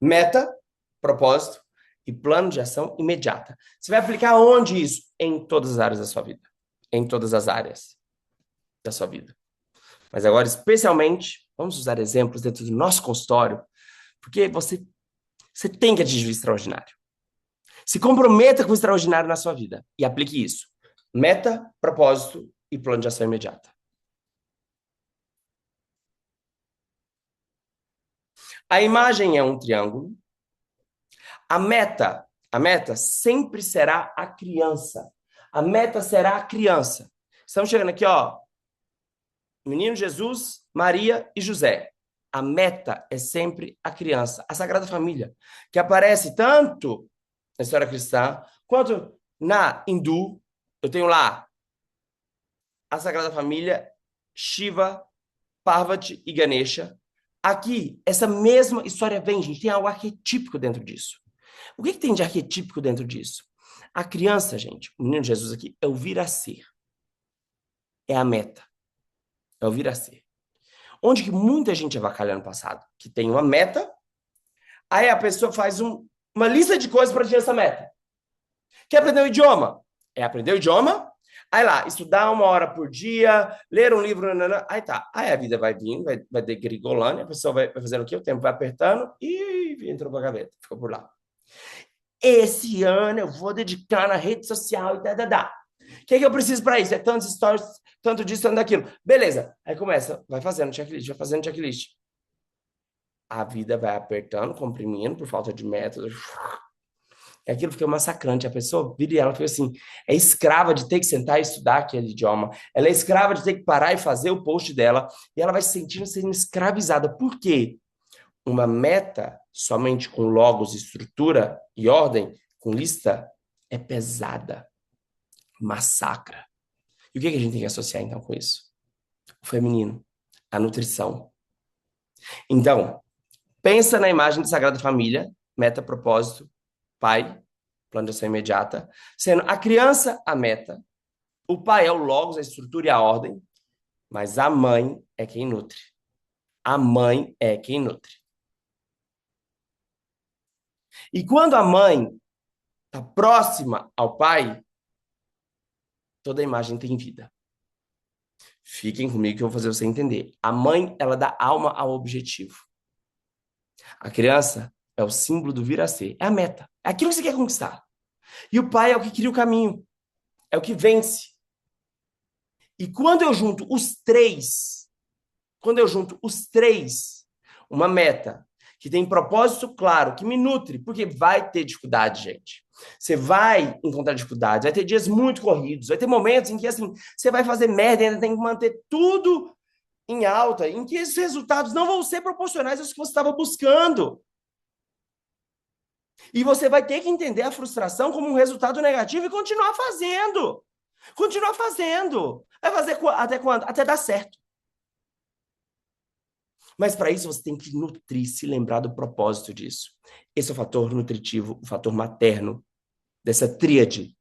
Meta, propósito e plano de ação imediata. Você vai aplicar onde isso? Em todas as áreas da sua vida. Em todas as áreas da sua vida. Mas agora, especialmente, vamos usar exemplos dentro do nosso consultório, porque você tem que atingir o extraordinário. Se comprometa com o extraordinário na sua vida e aplique isso. Meta, propósito e plano de ação imediata. A imagem é um triângulo. A meta sempre será a criança. A meta será a criança. Estamos chegando aqui, ó. Menino Jesus, Maria e José. A meta é sempre a criança, a Sagrada Família, que aparece tanto na história cristã quanto na hindu. Eu tenho lá a Sagrada Família, Shiva, Parvati e Ganesha. Aqui, essa mesma história vem, gente, tem algo arquetípico dentro disso. O que tem de arquetípico dentro disso? A criança, gente, o menino Jesus aqui, é o vir a ser. É a meta. É o vir a ser. Onde que muita gente avacalha no passado, que tem uma meta, aí a pessoa faz uma lista de coisas para atingir essa meta. Quer aprender o idioma? É aprender o idioma, aí lá, estudar 1 hora por dia, ler um livro, nanana, aí tá. Aí a vida vai vindo, vai degringolando, a pessoa vai fazendo o quê? O tempo vai apertando e entrou pra gaveta, ficou por lá. Esse ano eu vou dedicar na rede social e tá. O que eu preciso para isso? É tantos stories, tanto disso, tanto daquilo. Beleza. Aí começa, vai fazendo checklist, vai fazendo checklist. A vida vai apertando, comprimindo por falta de método. E aquilo fica massacrante. A pessoa vira e ela fica assim, é escrava de ter que sentar e estudar aquele idioma. Ela é escrava de ter que parar e fazer o post dela. E ela vai se sentindo sendo escravizada. Por quê? Uma meta somente com logos, estrutura e ordem, com lista, é pesada. Massacra. E o que a gente tem que associar, então, com isso? O feminino, a nutrição. Então, pensa na imagem da Sagrada Família, meta, propósito, pai, plano de ação imediata, sendo a criança a meta, o pai é o logos, a estrutura e a ordem, mas a mãe é quem nutre. A mãe é quem nutre. E quando a mãe está próxima ao pai, toda a imagem tem vida. Fiquem comigo que eu vou fazer você entender. A mãe, ela dá alma ao objetivo. A criança é o símbolo do vir a ser. É a meta. É aquilo que você quer conquistar. E o pai é o que cria o caminho. É o que vence. E quando eu junto os três, Quando eu junto os três, uma meta que tem propósito claro, que me nutre, porque vai ter dificuldade, gente. Você vai encontrar dificuldades, vai ter dias muito corridos, vai ter momentos em que, assim, você vai fazer merda e ainda tem que manter tudo em alta, em que esses resultados não vão ser proporcionais aos que você estava buscando. E você vai ter que entender a frustração como um resultado negativo e continuar fazendo. Continuar fazendo. Vai fazer até quando? Até dar certo. Mas para isso você tem que nutrir, se lembrar do propósito disso. Esse é o fator nutritivo, o fator materno dessa tríade,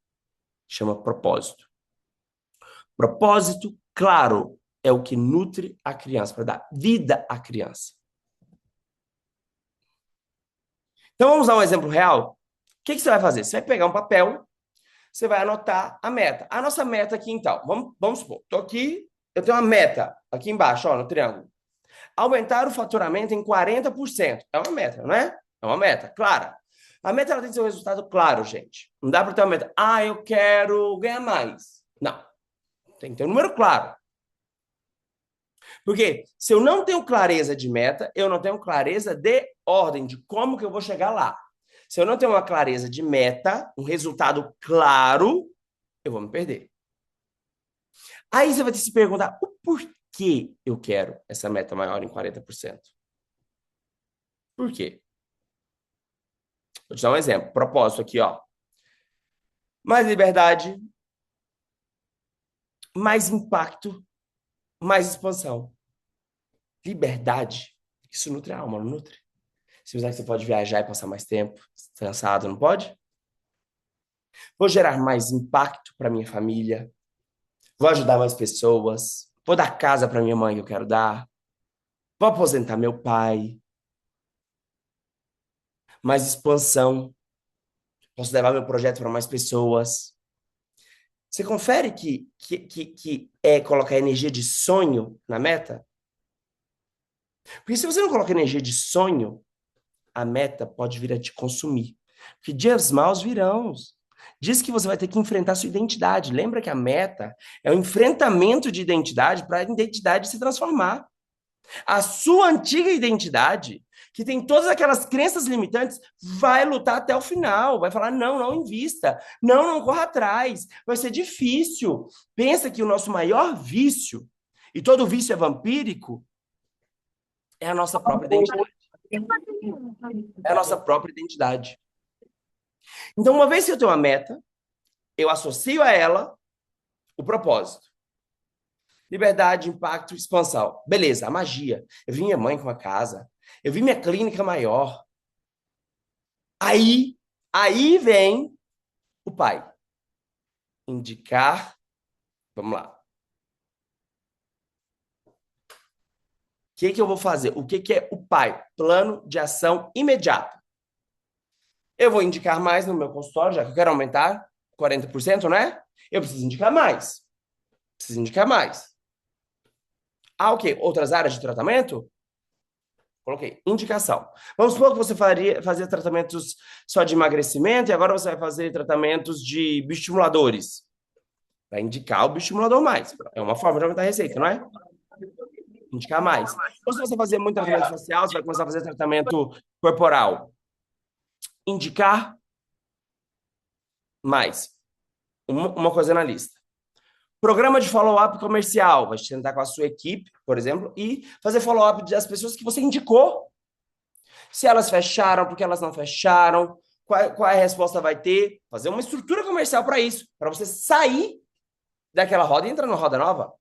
chama propósito. Propósito, claro, é o que nutre a criança, para dar vida à criança. Então vamos dar um exemplo real? O que você vai fazer? Você vai pegar um papel, você vai anotar a meta. A nossa meta aqui, então, vamos supor, estou aqui, eu tenho uma meta aqui embaixo, ó, no triângulo. Aumentar o faturamento em 40%. É uma meta, não é? É uma meta, clara. A meta ela tem que ser um resultado claro, gente. Não dá para ter uma meta. Ah, eu quero ganhar mais. Não. Tem que ter um número claro. Porque se eu não tenho clareza de meta, eu não tenho clareza de ordem, de como que eu vou chegar lá. Se eu não tenho uma clareza de meta, um resultado claro, eu vou me perder. Aí você vai ter que se perguntar o porquê eu quero essa meta maior em 40%. Por quê? Vou te dar um exemplo. Propósito aqui, ó. Mais liberdade, mais impacto, mais expansão. Liberdade. Isso nutre a alma, não nutre? Se usar que você pode viajar e passar mais tempo cansado, não pode? Vou gerar mais impacto para minha família. Vou ajudar mais pessoas. Vou dar casa para minha mãe que eu quero dar. Vou aposentar meu pai. Mais expansão. Posso levar meu projeto para mais pessoas. Você confere que é colocar energia de sonho na meta? Porque se você não coloca energia de sonho, a meta pode vir a te consumir. Porque dias maus virão. Diz que você vai ter que enfrentar sua identidade. Lembra que a meta é o enfrentamento de identidade para a identidade se transformar. A sua antiga identidade, que tem todas aquelas crenças limitantes, vai lutar até o final. Vai falar: não, não invista. Não, não corra atrás. Vai ser difícil. Pensa que o nosso maior vício, e todo vício é vampírico, é a nossa própria identidade. É a nossa própria identidade. Então, uma vez que eu tenho uma meta, eu associo a ela o propósito. Liberdade, impacto, expansão. Beleza, a magia. Eu vi minha mãe com uma casa. Eu vi minha clínica maior. Aí vem o pai. Indicar. Vamos lá. O que eu vou fazer? O que é o pai? Plano de ação imediato. Eu vou indicar mais no meu consultório, já que eu quero aumentar 40%, né? Eu preciso indicar mais. Preciso indicar mais. Ah, o quê? Outras áreas de tratamento? Coloquei. Indicação. Vamos supor que você fazia tratamentos só de emagrecimento e agora você vai fazer tratamentos de bioestimuladores. Vai indicar o bioestimulador mais. É uma forma de aumentar a receita, não é? Indicar mais. Ou se você fazer muito tratamento facial, você vai começar a fazer tratamento corporal. Indicar mais. Uma coisa na lista. Programa de follow-up comercial. Vai sentar com a sua equipe, por exemplo, e fazer follow-up das pessoas que você indicou. Se elas fecharam, porque elas não fecharam, qual a resposta vai ter. Fazer uma estrutura comercial para isso, para você sair daquela roda e entrar numa roda nova.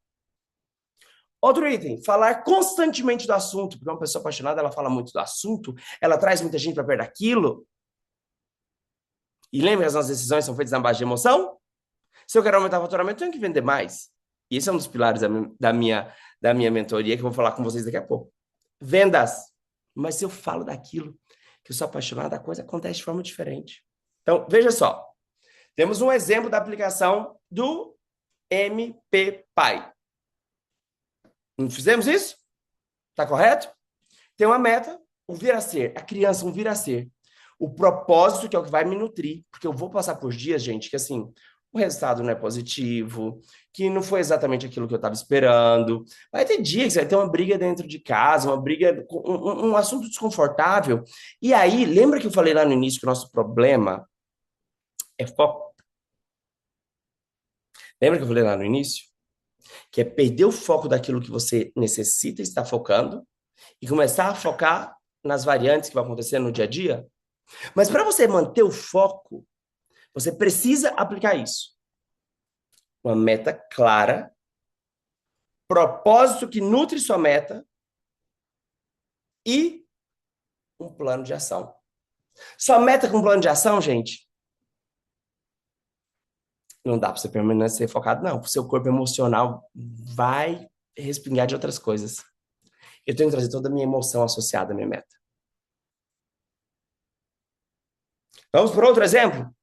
Outro item, falar constantemente do assunto, porque uma pessoa apaixonada, ela fala muito do assunto, ela traz muita gente para perto daquilo. E lembra que as nossas decisões são feitas na base de emoção? Se eu quero aumentar o faturamento, eu tenho que vender mais. E esse é um dos pilares da minha mentoria, que eu vou falar com vocês daqui a pouco. Vendas. Mas se eu falo daquilo que eu sou apaixonado, a coisa acontece de forma diferente. Então, veja só. Temos um exemplo da aplicação do MP Pai. Não fizemos isso? Tá correto? Tem uma meta, um vir a ser. A criança, um vir a ser. O propósito, que é o que vai me nutrir. Porque eu vou passar por dias, gente, que assim, o resultado não é positivo, que não foi exatamente aquilo que eu estava esperando. Vai ter dias que você vai ter uma briga dentro de casa, uma briga, um assunto desconfortável. E aí, lembra que eu falei lá no início que o nosso problema é foco? Lembra que eu falei lá no início? Que é perder o foco daquilo que você necessita estar focando e começar a focar nas variantes que vão acontecer no dia a dia? Mas para você manter o foco, você precisa aplicar isso. Uma meta clara, propósito que nutre sua meta e um plano de ação. Sua meta com plano de ação, gente, não dá para você permanecer focado, não. O seu corpo emocional vai respingar de outras coisas. Eu tenho que trazer toda a minha emoção associada à minha meta. Vamos por outro exemplo?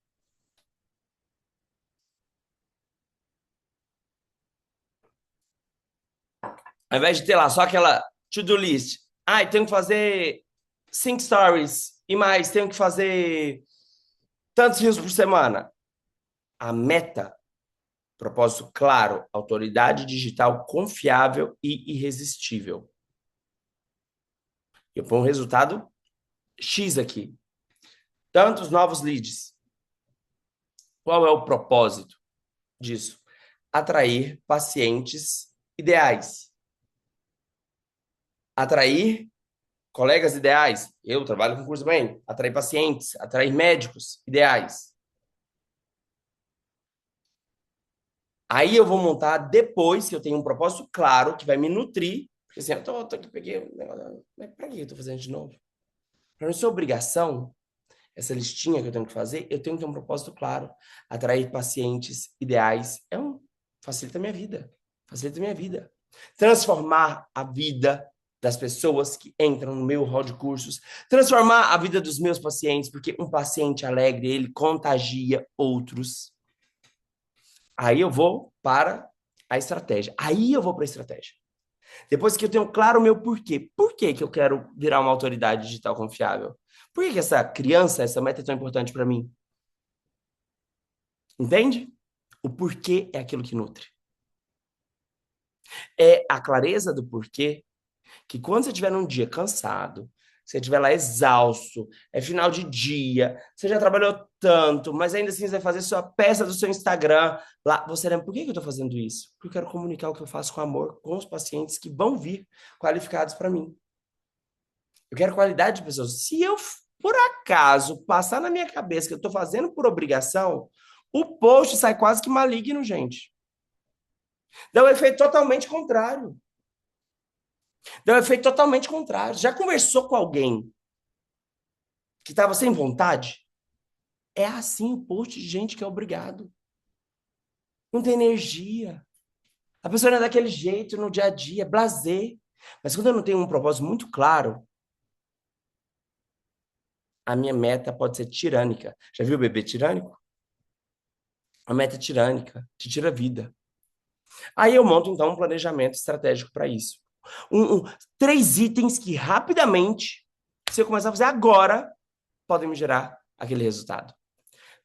Ao invés de ter lá só aquela to-do list, tenho que fazer 5 stories e mais, tenho que fazer tantos rios por semana. A meta, propósito claro, autoridade digital confiável e irresistível. Eu ponho um resultado X aqui. Tantos novos leads. Qual é o propósito disso? Atrair pacientes ideais. Atrair colegas ideais. Eu trabalho com curso bem. Atrair pacientes, atrair médicos ideais. Aí eu vou montar depois que eu tenho um propósito claro que vai me nutrir. Porque assim, eu tô aqui, peguei um negócio. Mas pra que eu tô fazendo de novo? Para não ser obrigação, essa listinha que eu tenho que fazer, eu tenho que ter um propósito claro. Atrair pacientes ideais facilita a minha vida. Facilita a minha vida. Transformar a vida das pessoas que entram no meu hall de cursos. Transformar a vida dos meus pacientes, porque um paciente alegre, ele contagia outros. Aí eu vou para a estratégia. Aí eu vou para a estratégia. Depois que eu tenho claro o meu porquê. Por que que eu quero virar uma autoridade digital confiável? Por que que essa criança, essa meta é tão importante para mim? Entende? O porquê é aquilo que nutre. É a clareza do porquê que quando você estiver num dia cansado, você estiver lá exausto, é final de dia, você já trabalhou tanto, mas ainda assim você vai fazer sua peça do seu Instagram lá, você lembra, por que que eu estou fazendo isso? Porque eu quero comunicar o que eu faço com amor com os pacientes que vão vir qualificados para mim. Eu quero qualidade de pessoas. Se eu, por acaso, passar na minha cabeça que eu estou fazendo por obrigação, o post sai quase que maligno, gente. Dá um efeito totalmente contrário. Dá um efeito totalmente contrário. Já conversou com alguém que estava sem vontade? É assim o post de gente que é obrigado. Não tem energia. A pessoa não é daquele jeito no dia a dia, é blasé. Mas quando eu não tenho um propósito muito claro, a minha meta pode ser tirânica. Já viu o bebê tirânico? A meta é tirânica, te tira a vida. Aí eu monto, então, um planejamento estratégico para isso. 3 itens que rapidamente, se eu começar a fazer agora, podem me gerar aquele resultado.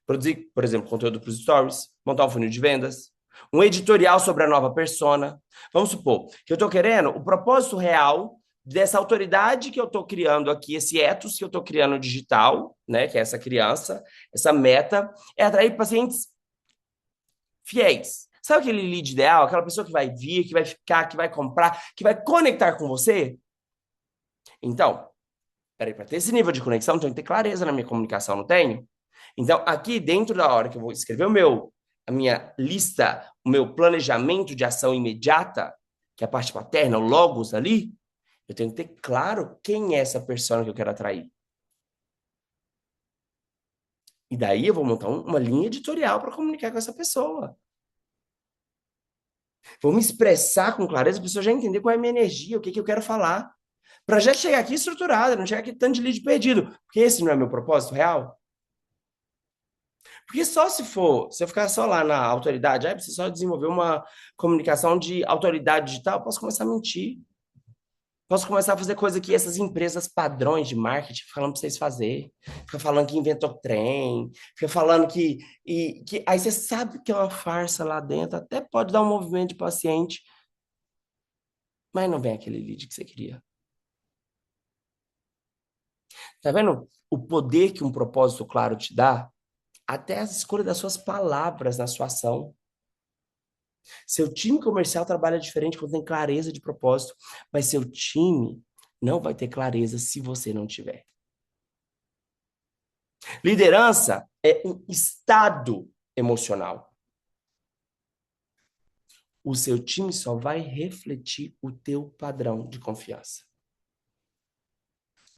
Produzir, por exemplo, conteúdo para os stories, montar um funil de vendas, um editorial sobre a nova persona. Vamos supor que eu estou querendo o propósito real dessa autoridade que eu estou criando aqui, esse ethos que eu estou criando digital, né, que é essa criança, essa meta, é atrair pacientes fiéis. Sabe aquele lead ideal? Aquela pessoa que vai vir, que vai ficar, que vai comprar, que vai conectar com você? Então, peraí, para ter esse nível de conexão, eu tenho que ter clareza na minha comunicação, não tenho? Então, aqui dentro da hora que eu vou escrever a minha lista, o meu planejamento de ação imediata, que é a parte paterna, o logos ali, eu tenho que ter claro quem é essa pessoa que eu quero atrair. E daí eu vou montar uma linha editorial para comunicar com essa pessoa. Vou me expressar com clareza, a pessoa já entender qual é a minha energia, o que, que eu quero falar. Para já chegar aqui estruturada, não chegar aqui tanto de lead perdido. Porque esse não é meu propósito real. Porque só se eu ficar só lá na autoridade, precisa só desenvolver uma comunicação de autoridade digital, eu posso começar a mentir. Posso começar a fazer coisa que essas empresas padrões de marketing falando para vocês fazer. Fica falando que inventou trem, fica falando que aí você sabe que é uma farsa lá dentro, até pode dar um movimento de paciente, mas não vem aquele lead que você queria. Tá vendo o poder que um propósito claro te dá? Até a escolha das suas palavras na sua ação. Seu time comercial trabalha diferente quando tem clareza de propósito, mas seu time não vai ter clareza se você não tiver. Liderança é um estado emocional. O seu time só vai refletir o teu padrão de confiança.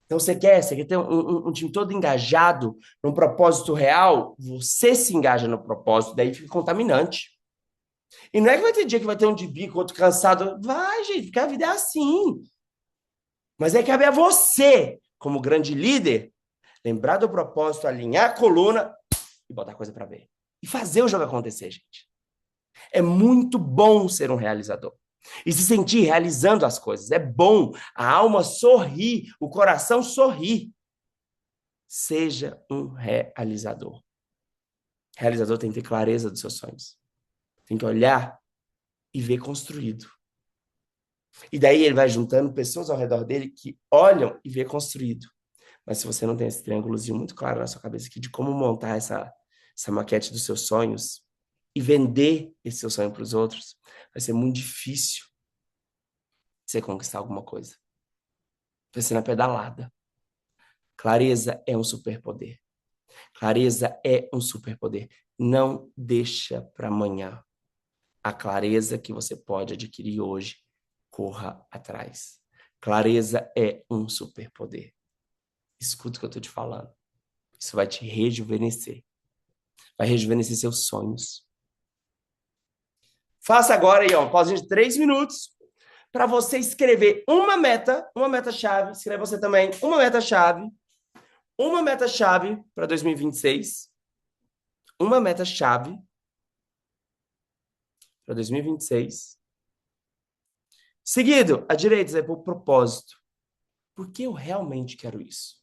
Então, você quer ter um time todo engajado num propósito real? Você se engaja no propósito, daí fica contaminante. E não é que vai ter dia que vai ter um de bico, outro cansado. Vai, gente, porque a vida é assim. Mas aí cabe a você, como grande líder, lembrar do propósito, alinhar a coluna e botar coisa para ver. E fazer o jogo acontecer, gente. É muito bom ser um realizador. E se sentir realizando as coisas. É bom. A alma sorri, o coração sorri. Seja um realizador. Realizador tem que ter clareza dos seus sonhos. Tem que olhar e ver construído. E daí ele vai juntando pessoas ao redor dele que olham e vê construído. Mas se você não tem esse triângulozinho muito claro na sua cabeça aqui de como montar essa maquete dos seus sonhos e vender esse seu sonho para os outros, vai ser muito difícil você conquistar alguma coisa. Vai ser na pedalada. Clareza é um superpoder. Clareza é um superpoder. Não deixa para amanhã. A clareza que você pode adquirir hoje, corra atrás. Clareza é um superpoder. Escuta o que eu estou te falando. Isso vai te rejuvenescer. Vai rejuvenescer seus sonhos. Faça agora aí, ó, pausa de 3 minutos para você escrever uma meta-chave. Escreve você também, uma meta-chave para 2026, uma meta-chave para 2026. Seguido, à direita, é por propósito. Por que eu realmente quero isso?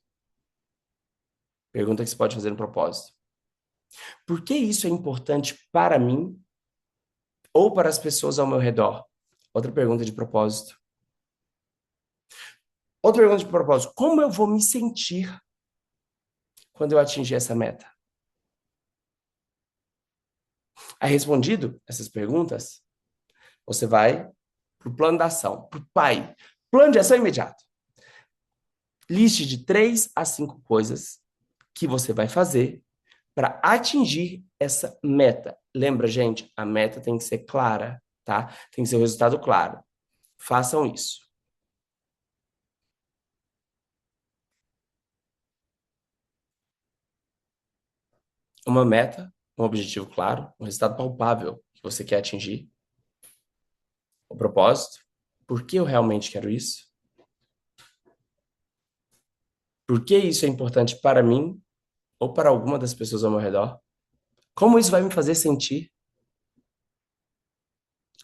Pergunta que você pode fazer no propósito. Por que isso é importante para mim ou para as pessoas ao meu redor? Outra pergunta de propósito. Outra pergunta de propósito. Como eu vou me sentir quando eu atingir essa meta? Aí, respondido essas perguntas, você vai para o plano da ação, para o PAI. Plano de ação imediato. Liste de 3 a 5 coisas que você vai fazer para atingir essa meta. Lembra, gente, a meta tem que ser clara, tá? Tem que ser o resultado claro. Façam isso. Uma meta, um objetivo claro, um resultado palpável que você quer atingir. O propósito. Por que eu realmente quero isso? Por que isso é importante para mim ou para alguma das pessoas ao meu redor? Como isso vai me fazer sentir?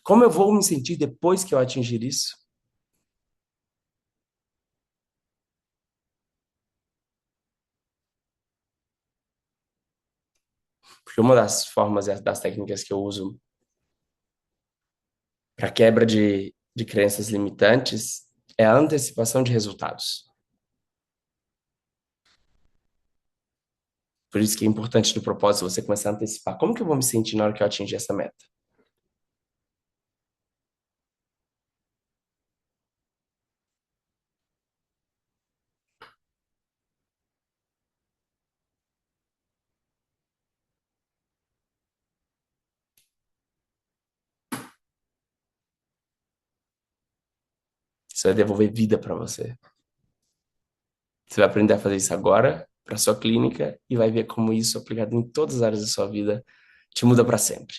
Como eu vou me sentir depois que eu atingir isso? Porque uma das formas, das técnicas que eu uso para quebra de crenças limitantes é a antecipação de resultados. Por isso que é importante no propósito você começar a antecipar. Como que eu vou me sentir na hora que eu atingir essa meta? Isso vai devolver vida para você. Você vai aprender a fazer isso agora para sua clínica e vai ver como isso aplicado em todas as áreas da sua vida te muda para sempre.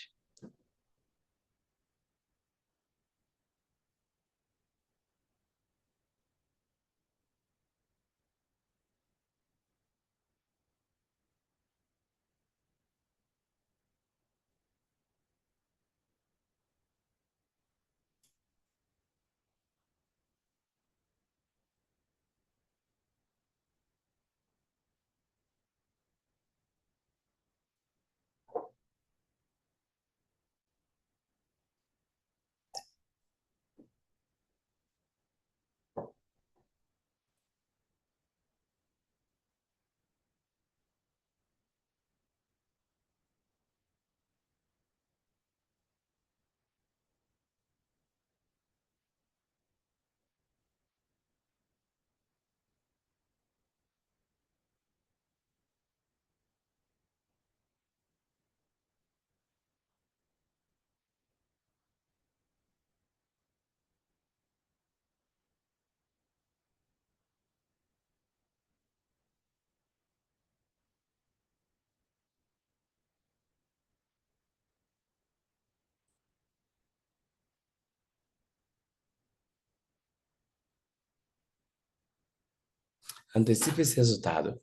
Antecipe esse resultado.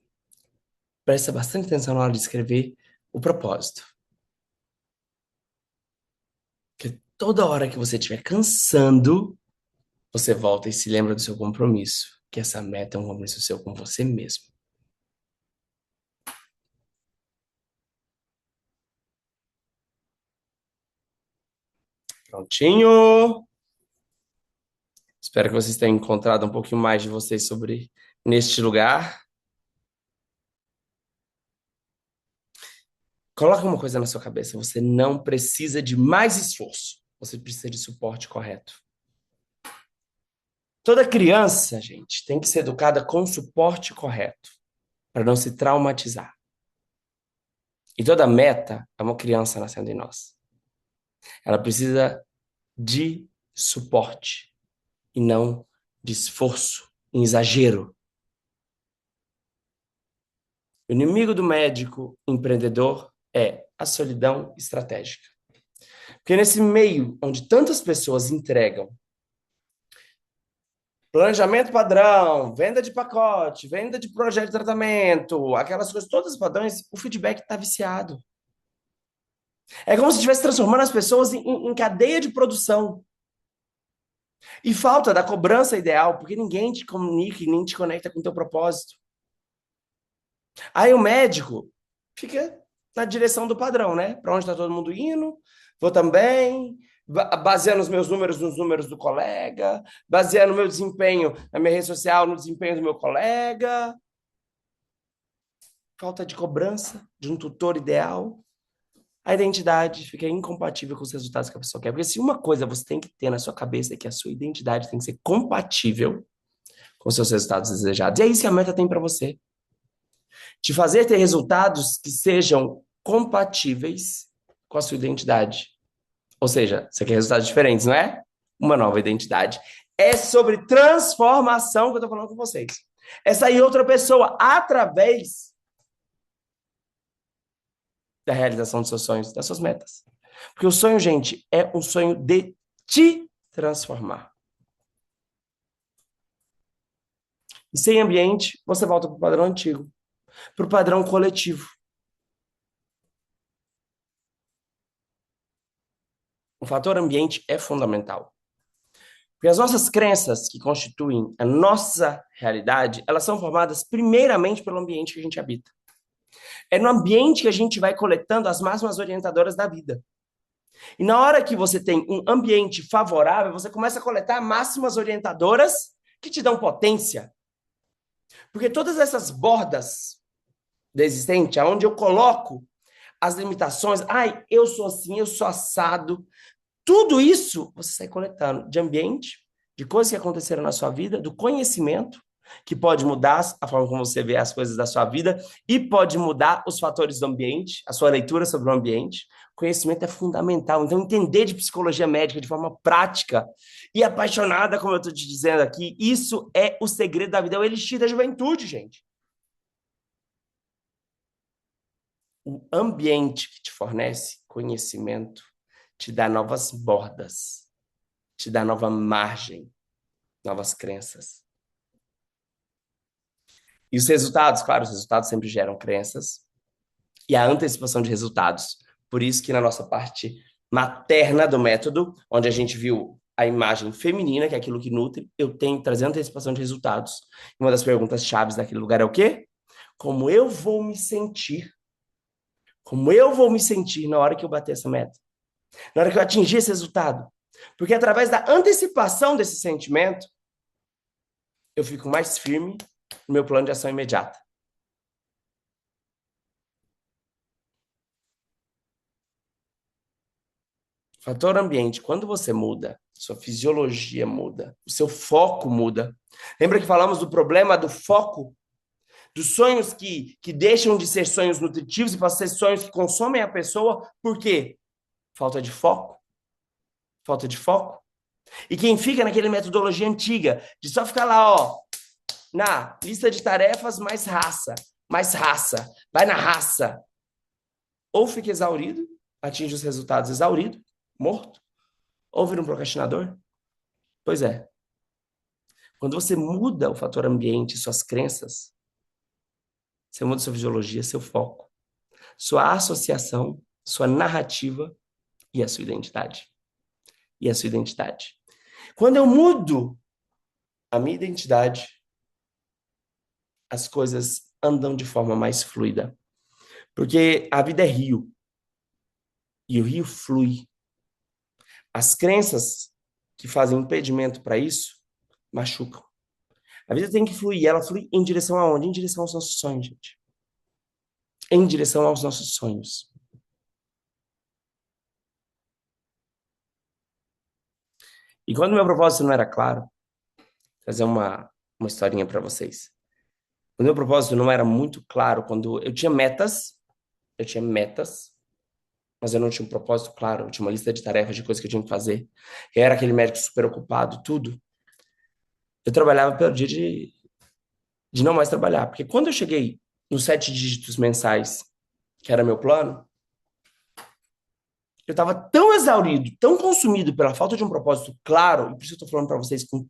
Presta bastante atenção na hora de escrever o propósito. Porque toda hora que você estiver cansando, você volta e se lembra do seu compromisso. Que essa meta é um compromisso seu com você mesmo. Prontinho! Espero que vocês tenham encontrado um pouquinho mais de vocês sobre neste lugar. Coloca uma coisa na sua cabeça: você não precisa de mais esforço, você precisa de suporte correto. Toda criança, gente, tem que ser educada com o suporte correto, para não se traumatizar. E toda meta é uma criança nascendo em nós. Ela precisa de suporte e não de esforço em exagero. O inimigo do médico empreendedor é a solidão estratégica. Porque nesse meio onde tantas pessoas entregam planejamento padrão, venda de pacote, venda de projeto de tratamento, aquelas coisas todas padrões, o feedback está viciado. É como se estivesse transformando as pessoas em cadeia de produção. E falta da cobrança ideal, porque ninguém te comunica e nem te conecta com o teu propósito. Aí o médico fica na direção do padrão, né? Para onde está todo mundo indo, vou também, baseando os meus números nos números do colega, baseando o meu desempenho na minha rede social no desempenho do meu colega. Falta de cobrança de um tutor ideal. A identidade fica incompatível com os resultados que a pessoa quer. Porque se uma coisa você tem que ter na sua cabeça é que a sua identidade tem que ser compatível com os seus resultados desejados. E é isso que a meta tem para você. Te fazer ter resultados que sejam compatíveis com a sua identidade. Ou seja, você quer resultados diferentes, não é? Uma nova identidade. É sobre transformação que eu estou falando com vocês. É sair outra pessoa através da realização dos seus sonhos, das suas metas. Porque o sonho, gente, é um sonho de te transformar. E sem ambiente, você volta para o padrão antigo, para o padrão coletivo. O fator ambiente é fundamental. Porque as nossas crenças que constituem a nossa realidade, elas são formadas primeiramente pelo ambiente que a gente habita. É no ambiente que a gente vai coletando as máximas orientadoras da vida. E na hora que você tem um ambiente favorável, você começa a coletar máximas orientadoras que te dão potência. Porque todas essas bordas da existente, aonde eu coloco as limitações, ai, eu sou assim, eu sou assado, tudo isso você sai coletando de ambiente, de coisas que aconteceram na sua vida, do conhecimento, que pode mudar a forma como você vê as coisas da sua vida e pode mudar os fatores do ambiente, a sua leitura sobre o ambiente. Conhecimento é fundamental. Então, entender de psicologia médica de forma prática e apaixonada, como eu estou te dizendo aqui, isso é o segredo da vida, é o elixir da juventude, gente. O ambiente que te fornece conhecimento te dá novas bordas, te dá nova margem, novas crenças. E os resultados, claro, os resultados sempre geram crenças e a antecipação de resultados. Por isso que na nossa parte materna do método, onde a gente viu a imagem feminina, que é aquilo que nutre, eu tenho que trazer antecipação de resultados. Uma das perguntas chaves daquele lugar é o quê? Como eu vou me sentir? Como eu vou me sentir na hora que eu bater essa meta? Na hora que eu atingir esse resultado? Porque através da antecipação desse sentimento, eu fico mais firme no meu plano de ação imediata. Fator ambiente, quando você muda, sua fisiologia muda, o seu foco muda. Lembra que falamos do problema do foco? Dos sonhos que deixam de ser sonhos nutritivos e passam a ser sonhos que consomem a pessoa. Por quê? Falta de foco. Falta de foco. E quem fica naquela metodologia antiga, de só ficar lá, ó, na lista de tarefas, mais raça, vai na raça. Ou fica exaurido, atinge os resultados exaurido, morto, ou vira um procrastinador. Pois é. Quando você muda o fator ambiente, suas crenças, você muda sua fisiologia, seu foco, sua associação, sua narrativa e a sua identidade. E a sua identidade. Quando eu mudo a minha identidade, as coisas andam de forma mais fluida. Porque a vida é rio. E o rio flui. As crenças que fazem impedimento para isso machucam. A vida tem que fluir. Ela flui em direção aonde? Em direção aos nossos sonhos, gente. Em direção aos nossos sonhos. E quando meu propósito não era claro, vou trazer uma historinha para vocês. O meu propósito não era muito claro quando eu tinha metas, mas eu não tinha um propósito claro, eu tinha uma lista de tarefas de coisas que eu tinha que fazer. Eu era aquele médico super ocupado, tudo. Eu trabalhava pelo dia de não mais trabalhar, porque quando eu cheguei nos 7 dígitos mensais, que era meu plano, eu estava tão exaurido, tão consumido pela falta de um propósito claro, e por isso eu estou falando para vocês com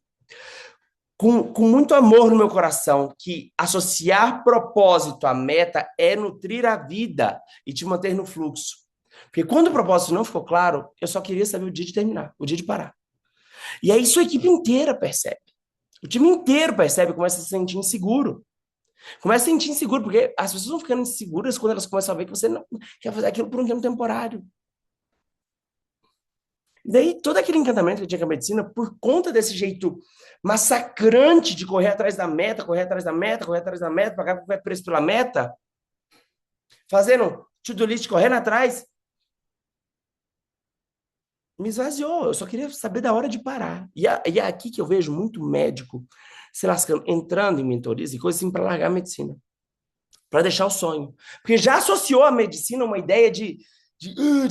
muito amor no meu coração, que associar propósito à meta é nutrir a vida e te manter no fluxo. Porque quando o propósito não ficou claro, eu só queria saber o dia de terminar, o dia de parar. E aí sua equipe inteira percebe. O time inteiro percebe e começa a se sentir inseguro. Começa a se sentir inseguro, porque as pessoas vão ficando inseguras quando elas começam a ver que você não quer fazer aquilo por um tempo temporário. E daí, todo aquele encantamento que eu tinha com a medicina, por conta desse jeito massacrante de correr atrás da meta, correr atrás da meta, correr atrás da meta, pagar qualquer preço pela meta, fazendo to-do list, correndo atrás, me esvaziou. Eu só queria saber da hora de parar. E é aqui que eu vejo muito médico se lascando, entrando em mentorias e coisas assim para largar a medicina, para deixar o sonho. Porque já associou a medicina uma ideia de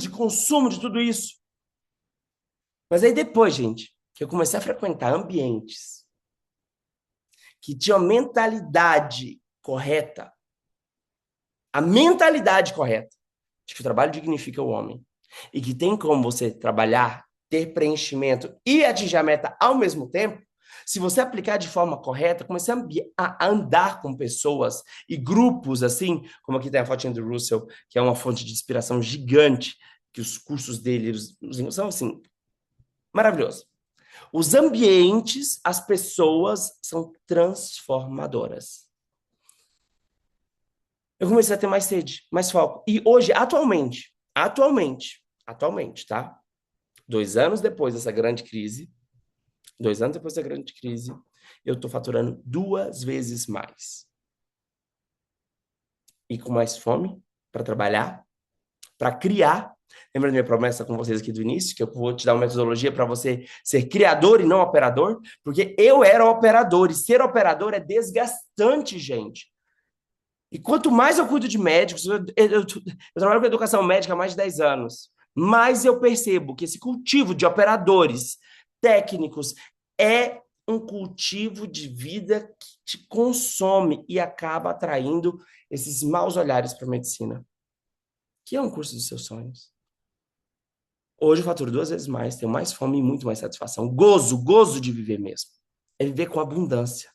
consumo de tudo isso. Mas aí depois, gente, que eu comecei a frequentar ambientes que tinham a mentalidade correta, de que o trabalho dignifica o homem, e que tem como você trabalhar, ter preenchimento e atingir a meta ao mesmo tempo, se você aplicar de forma correta, comecei a andar com pessoas e grupos assim, como aqui tem a fotinha do Russell, que é uma fonte de inspiração gigante, que os cursos dele são assim, maravilhosos. Os ambientes, as pessoas são transformadoras. Eu comecei a ter mais sede, mais foco. E hoje, atualmente, tá? 2 anos depois dessa grande crise, 2 anos depois da grande crise, eu tô faturando 2 vezes mais. E com mais fome para trabalhar, para criar. Lembra da minha promessa com vocês aqui do início, que eu vou te dar uma metodologia para você ser criador e não operador? Porque eu era operador, e ser operador é desgastante, gente. E quanto mais eu cuido de médicos, eu trabalho com educação médica há mais de 10 anos, mais eu percebo que esse cultivo de operadores técnicos é um cultivo de vida que te consome e acaba atraindo esses maus olhares para a medicina, que é um curso dos seus sonhos. Hoje eu faturo 2 vezes mais, tenho mais fome e muito mais satisfação. Gozo de viver mesmo. É viver com abundância.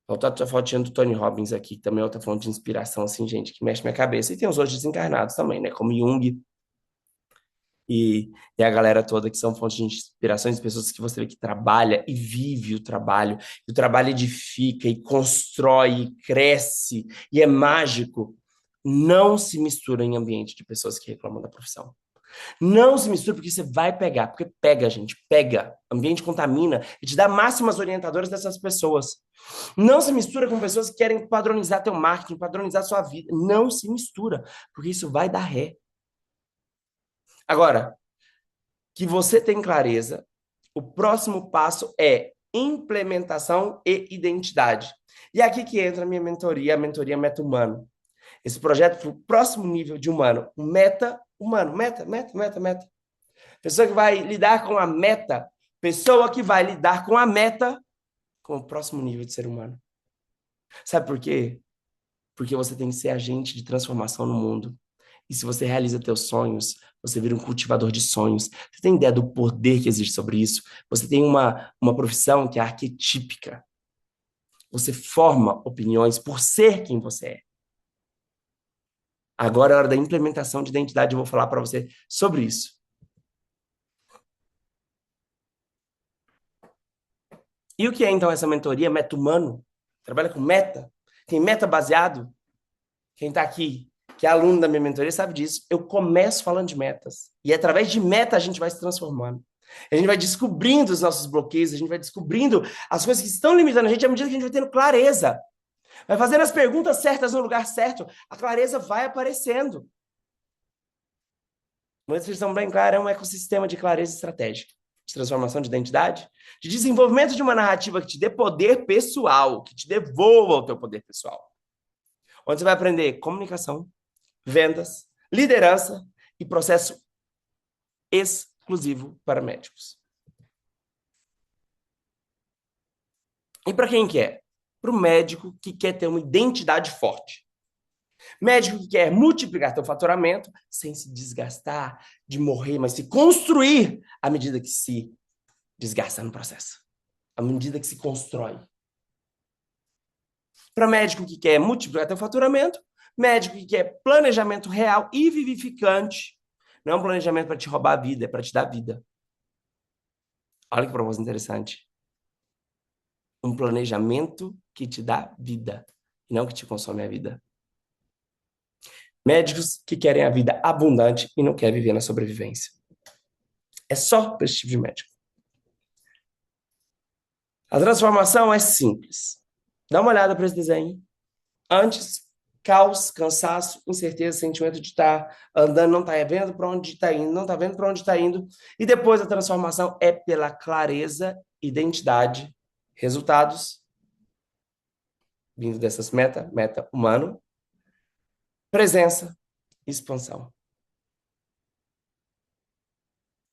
Faltou a fotinha do Tony Robbins aqui, que também é outra fonte de inspiração, assim, gente, que mexe minha cabeça. E tem os outros desencarnados também, né? Como Jung e a galera toda que são fontes de inspiração, de pessoas que você vê que trabalha e vive o trabalho. E o trabalho edifica e constrói e cresce e é mágico. Não se mistura em ambiente de pessoas que reclamam da profissão. Não se misture porque você vai pegar, porque pega, gente, pega. O ambiente contamina e te dá máximas orientadoras dessas pessoas. Não se mistura com pessoas que querem padronizar teu marketing, padronizar sua vida. Não se mistura, porque isso vai dar ré. Agora, que você tem clareza, o próximo passo é implementação e identidade. E é aqui que entra a mentoria Meta Humano. Esse projeto para o próximo nível de humano, um meta humano, meta. Pessoa que vai lidar com a meta, pessoa que vai lidar com a meta com o próximo nível de ser humano. Sabe por quê? Porque você tem que ser agente de transformação no mundo. E se você realiza teus sonhos, você vira um cultivador de sonhos. Você tem ideia do poder que existe sobre isso? Você tem uma profissão que é arquetípica. Você forma opiniões por ser quem você é. Agora é a hora da implementação de identidade. Eu vou falar para você sobre isso. E o que é, então, essa mentoria? Meta humano? Trabalha com meta? Tem meta baseado? Quem está aqui, que é aluno da minha mentoria, sabe disso. Eu começo falando de metas. E através de meta a gente vai se transformando. A gente vai descobrindo os nossos bloqueios, a gente vai descobrindo as coisas que estão limitando a gente à medida que a gente vai tendo clareza. Vai fazendo as perguntas certas no lugar certo, a clareza vai aparecendo. Uma descrição bem clara é um ecossistema de clareza estratégica, de transformação de identidade, de desenvolvimento de uma narrativa que te dê poder pessoal, que te devolva o teu poder pessoal. Onde você vai aprender comunicação, vendas, liderança e processo exclusivo para médicos. E para quem quer? Para o médico que quer ter uma identidade forte. Médico que quer multiplicar seu faturamento sem se desgastar de morrer, mas se construir à medida que se desgasta no processo. À medida que se constrói. Para médico que quer multiplicar seu faturamento, médico que quer planejamento real e vivificante. Não é um planejamento para te roubar a vida, é para te dar vida. Olha que proposta interessante. Um planejamento que te dá vida, e não que te consome a vida. Médicos que querem a vida abundante e não querem viver na sobrevivência. É só para esse tipo de médico. A transformação é simples. Dá uma olhada para esse desenho. Antes, caos, cansaço, incerteza, sentimento de estar andando, não está vendo para onde está indo, não está vendo para onde está indo. E depois a transformação é pela clareza, identidade, resultados, vindo dessas meta humano, presença, expansão.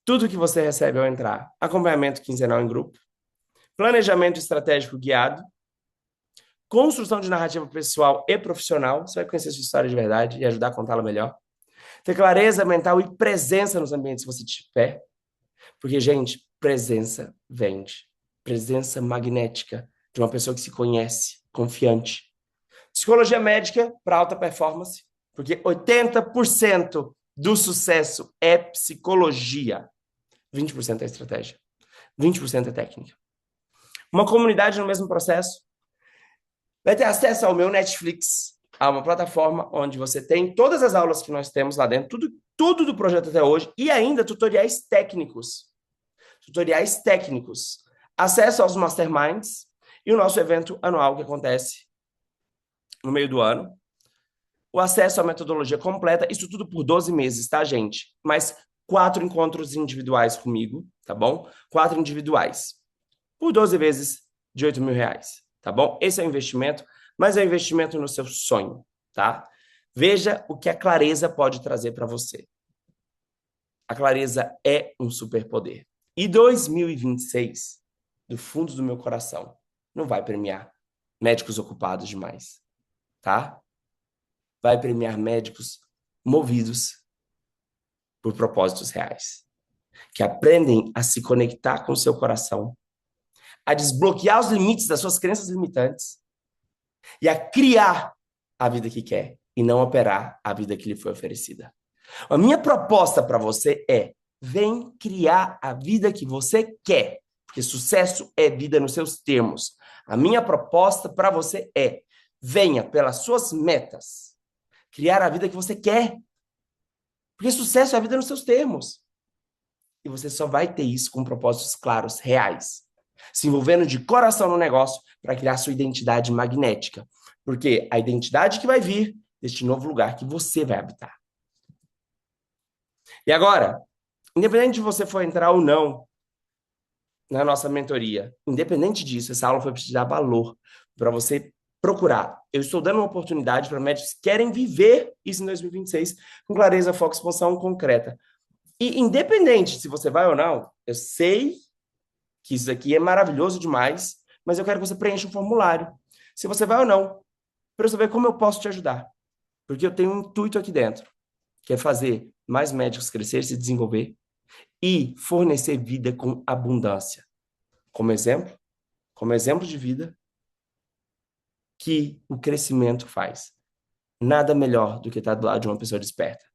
Tudo que você recebe ao entrar, acompanhamento quinzenal em grupo, planejamento estratégico guiado, construção de narrativa pessoal e profissional, você vai conhecer sua história de verdade e ajudar a contá-la melhor. Ter clareza mental e presença nos ambientes que você tiver. Porque, gente, presença vende. Presença magnética de uma pessoa que se conhece, confiante. Psicologia médica para alta performance, porque 80% do sucesso é psicologia. 20% é estratégia. 20% é técnica. Uma comunidade no mesmo processo. Vai ter acesso ao meu Netflix, a uma plataforma onde você tem todas as aulas que nós temos lá dentro, tudo do projeto até hoje, e ainda tutoriais técnicos. Tutoriais técnicos. Acesso aos masterminds e o nosso evento anual que acontece no meio do ano. O acesso à metodologia completa, isso tudo por 12 meses, tá, gente? Mas 4 encontros individuais comigo, tá bom? 4 individuais. Por 12 vezes de R$8.000, tá bom? Esse é o investimento, mas é um investimento no seu sonho, tá? Veja o que a clareza pode trazer para você. A clareza é um superpoder. E 2026, do fundo do meu coração, não vai premiar médicos ocupados demais, tá? Vai premiar médicos movidos por propósitos reais, que aprendem a se conectar com o seu coração, a desbloquear os limites das suas crenças limitantes e a criar a vida que quer e não operar a vida que lhe foi oferecida. A minha proposta para você é: vem criar a vida que você quer, porque sucesso é vida nos seus termos. A minha proposta para você é: venha pelas suas metas, criar a vida que você quer, porque sucesso é a vida nos seus termos. E você só vai ter isso com propósitos claros, reais, se envolvendo de coração no negócio para criar sua identidade magnética, porque a identidade que vai vir deste novo lugar que você vai habitar. E agora, independente de você for entrar ou não na nossa mentoria, independente disso, essa aula foi para te dar valor, para você procurar. Eu estou dando uma oportunidade para médicos que querem viver isso em 2026 com clareza, foco, expansão concreta. E independente se você vai ou não, eu sei que isso aqui é maravilhoso demais, mas eu quero que você preencha um formulário. Se você vai ou não, para eu saber como eu posso te ajudar. Porque eu tenho um intuito aqui dentro. que é fazer mais médicos crescer, se desenvolver e fornecer vida com abundância. Como exemplo de vida que o crescimento faz. Nada melhor do que estar do lado de uma pessoa desperta.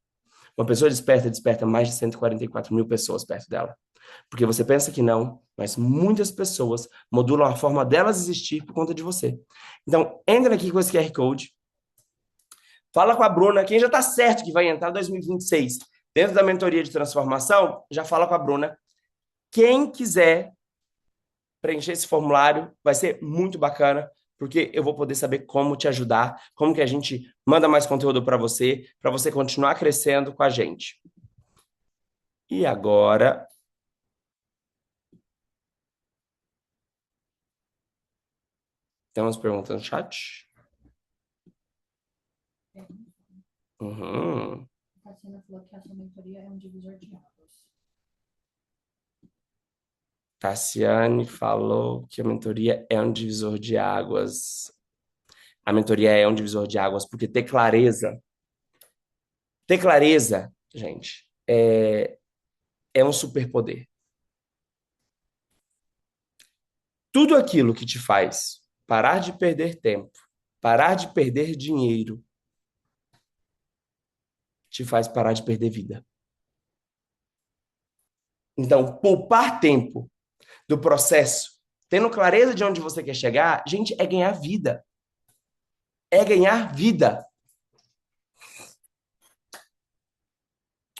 Uma pessoa desperta desperta mais de 144 mil pessoas perto dela. Porque você pensa que não, mas muitas pessoas modulam a forma delas existir por conta de você. Então, entra aqui com esse QR Code, fala com a Bruna, quem já está certo que vai entrar em 2026 dentro da mentoria de transformação, já fala com a Bruna. Quem quiser preencher esse formulário, vai ser muito bacana, porque eu vou poder saber como te ajudar, como que a gente manda mais conteúdo para você continuar crescendo com a gente. E agora, temos perguntas no chat? Uhum. A Tatiana falou que a sua mentoria é um divisor de águas. Tassiane falou que a mentoria é um divisor de águas. A mentoria é um divisor de águas, porque ter clareza, gente, é um superpoder. Tudo aquilo que te faz parar de perder tempo, parar de perder dinheiro, te faz parar de perder vida. Então, poupar tempo do processo, tendo clareza de onde você quer chegar, gente, é ganhar vida. É ganhar vida.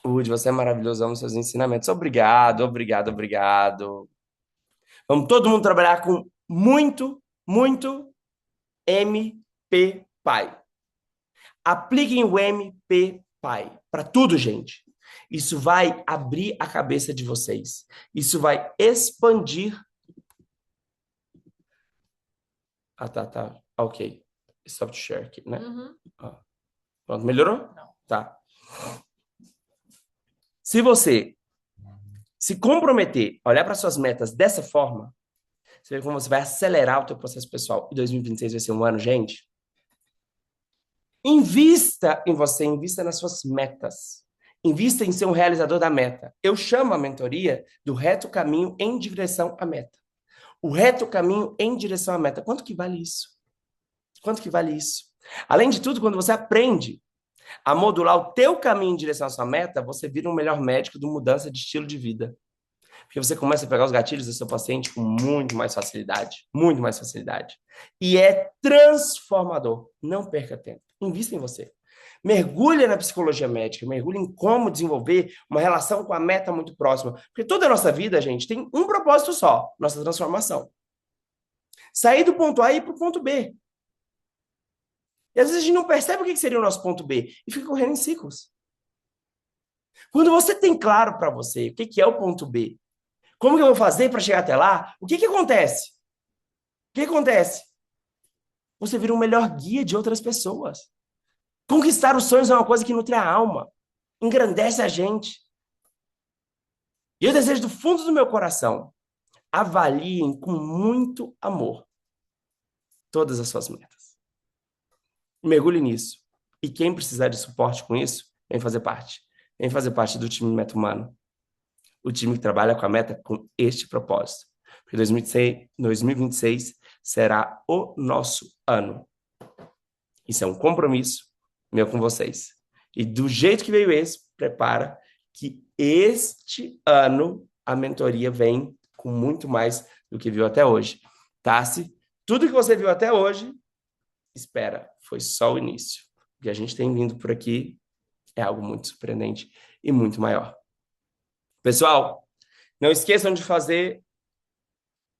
Woody, você é maravilhoso, amo seus ensinamentos. Obrigado, obrigado, obrigado. Vamos todo mundo trabalhar com muito, muito MP Pai. Apliquem o MP Pai para tudo, gente. Isso vai abrir a cabeça de vocês. Isso vai expandir. Ah, tá. Ok. Stop to share aqui, né? Uhum. Pronto, melhorou? Não. Tá. Se você se comprometer, olhar para suas metas dessa forma, você vê como você vai acelerar o teu processo pessoal. E 2026 vai ser um ano, gente. Invista em você, invista nas suas metas. Invista em ser um realizador da meta. Eu chamo a mentoria do reto caminho em direção à meta. O reto caminho em direção à meta. Quanto que vale isso? Quanto que vale isso? Além de tudo, quando você aprende a modular o teu caminho em direção à sua meta, você vira um melhor médico de mudança de estilo de vida. Porque você começa a pegar os gatilhos do seu paciente com muito mais facilidade. Muito mais facilidade. E é transformador. Não perca tempo. Invista em você. Mergulha na psicologia médica, mergulha em como desenvolver uma relação com a meta muito próxima. Porque toda a nossa vida, gente, tem um propósito só, nossa transformação. Sair do ponto A e ir para o ponto B. E às vezes a gente não percebe o que seria o nosso ponto B e fica correndo em ciclos. Quando você tem claro para você o que é o ponto B, como que eu vou fazer para chegar até lá, o que acontece? O que acontece? Você vira um melhor guia de outras pessoas. Conquistar os sonhos é uma coisa que nutre a alma, engrandece a gente. E eu desejo do fundo do meu coração, avaliem com muito amor todas as suas metas. Mergulhe nisso. E quem precisar de suporte com isso, vem fazer parte. Vem fazer parte do time Meta Humano. O time que trabalha com a meta com este propósito. Porque 2026 será o nosso ano. Isso é um compromisso meu com vocês. E do jeito que veio esse, prepara que este ano a mentoria vem com muito mais do que viu até hoje. Tassi, tudo que você viu até hoje, espera, foi só o início. O que a gente tem vindo por aqui é algo muito surpreendente e muito maior. Pessoal, não esqueçam de fazer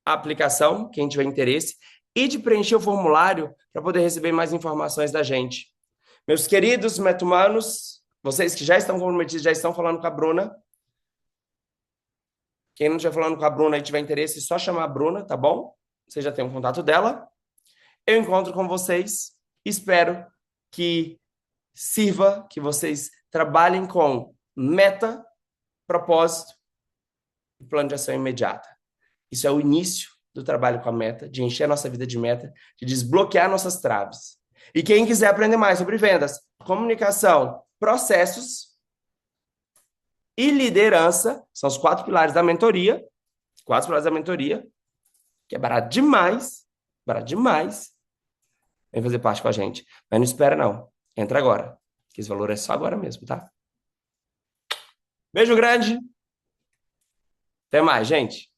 a aplicação, quem tiver interesse, e de preencher o formulário para poder receber mais informações da gente. Meus queridos meta-humanos, vocês que já estão comprometidos, já estão falando com a Bruna. Quem não estiver falando com a Bruna e tiver interesse, é só chamar a Bruna, tá bom? Você já tem um contato dela. Eu encontro com vocês. Espero que sirva, que vocês trabalhem com meta, propósito e plano de ação imediata. Isso é o início do trabalho com a meta, de encher a nossa vida de meta, de desbloquear nossas traves. E quem quiser aprender mais sobre vendas, comunicação, processos, e liderança. São os 4 pilares da mentoria. 4 pilares da mentoria. Que é barato demais. Barato demais. Vem fazer parte com a gente. Mas não espera, não. Entra agora. Que esse valor é só agora mesmo, tá? Beijo grande. Até mais, gente.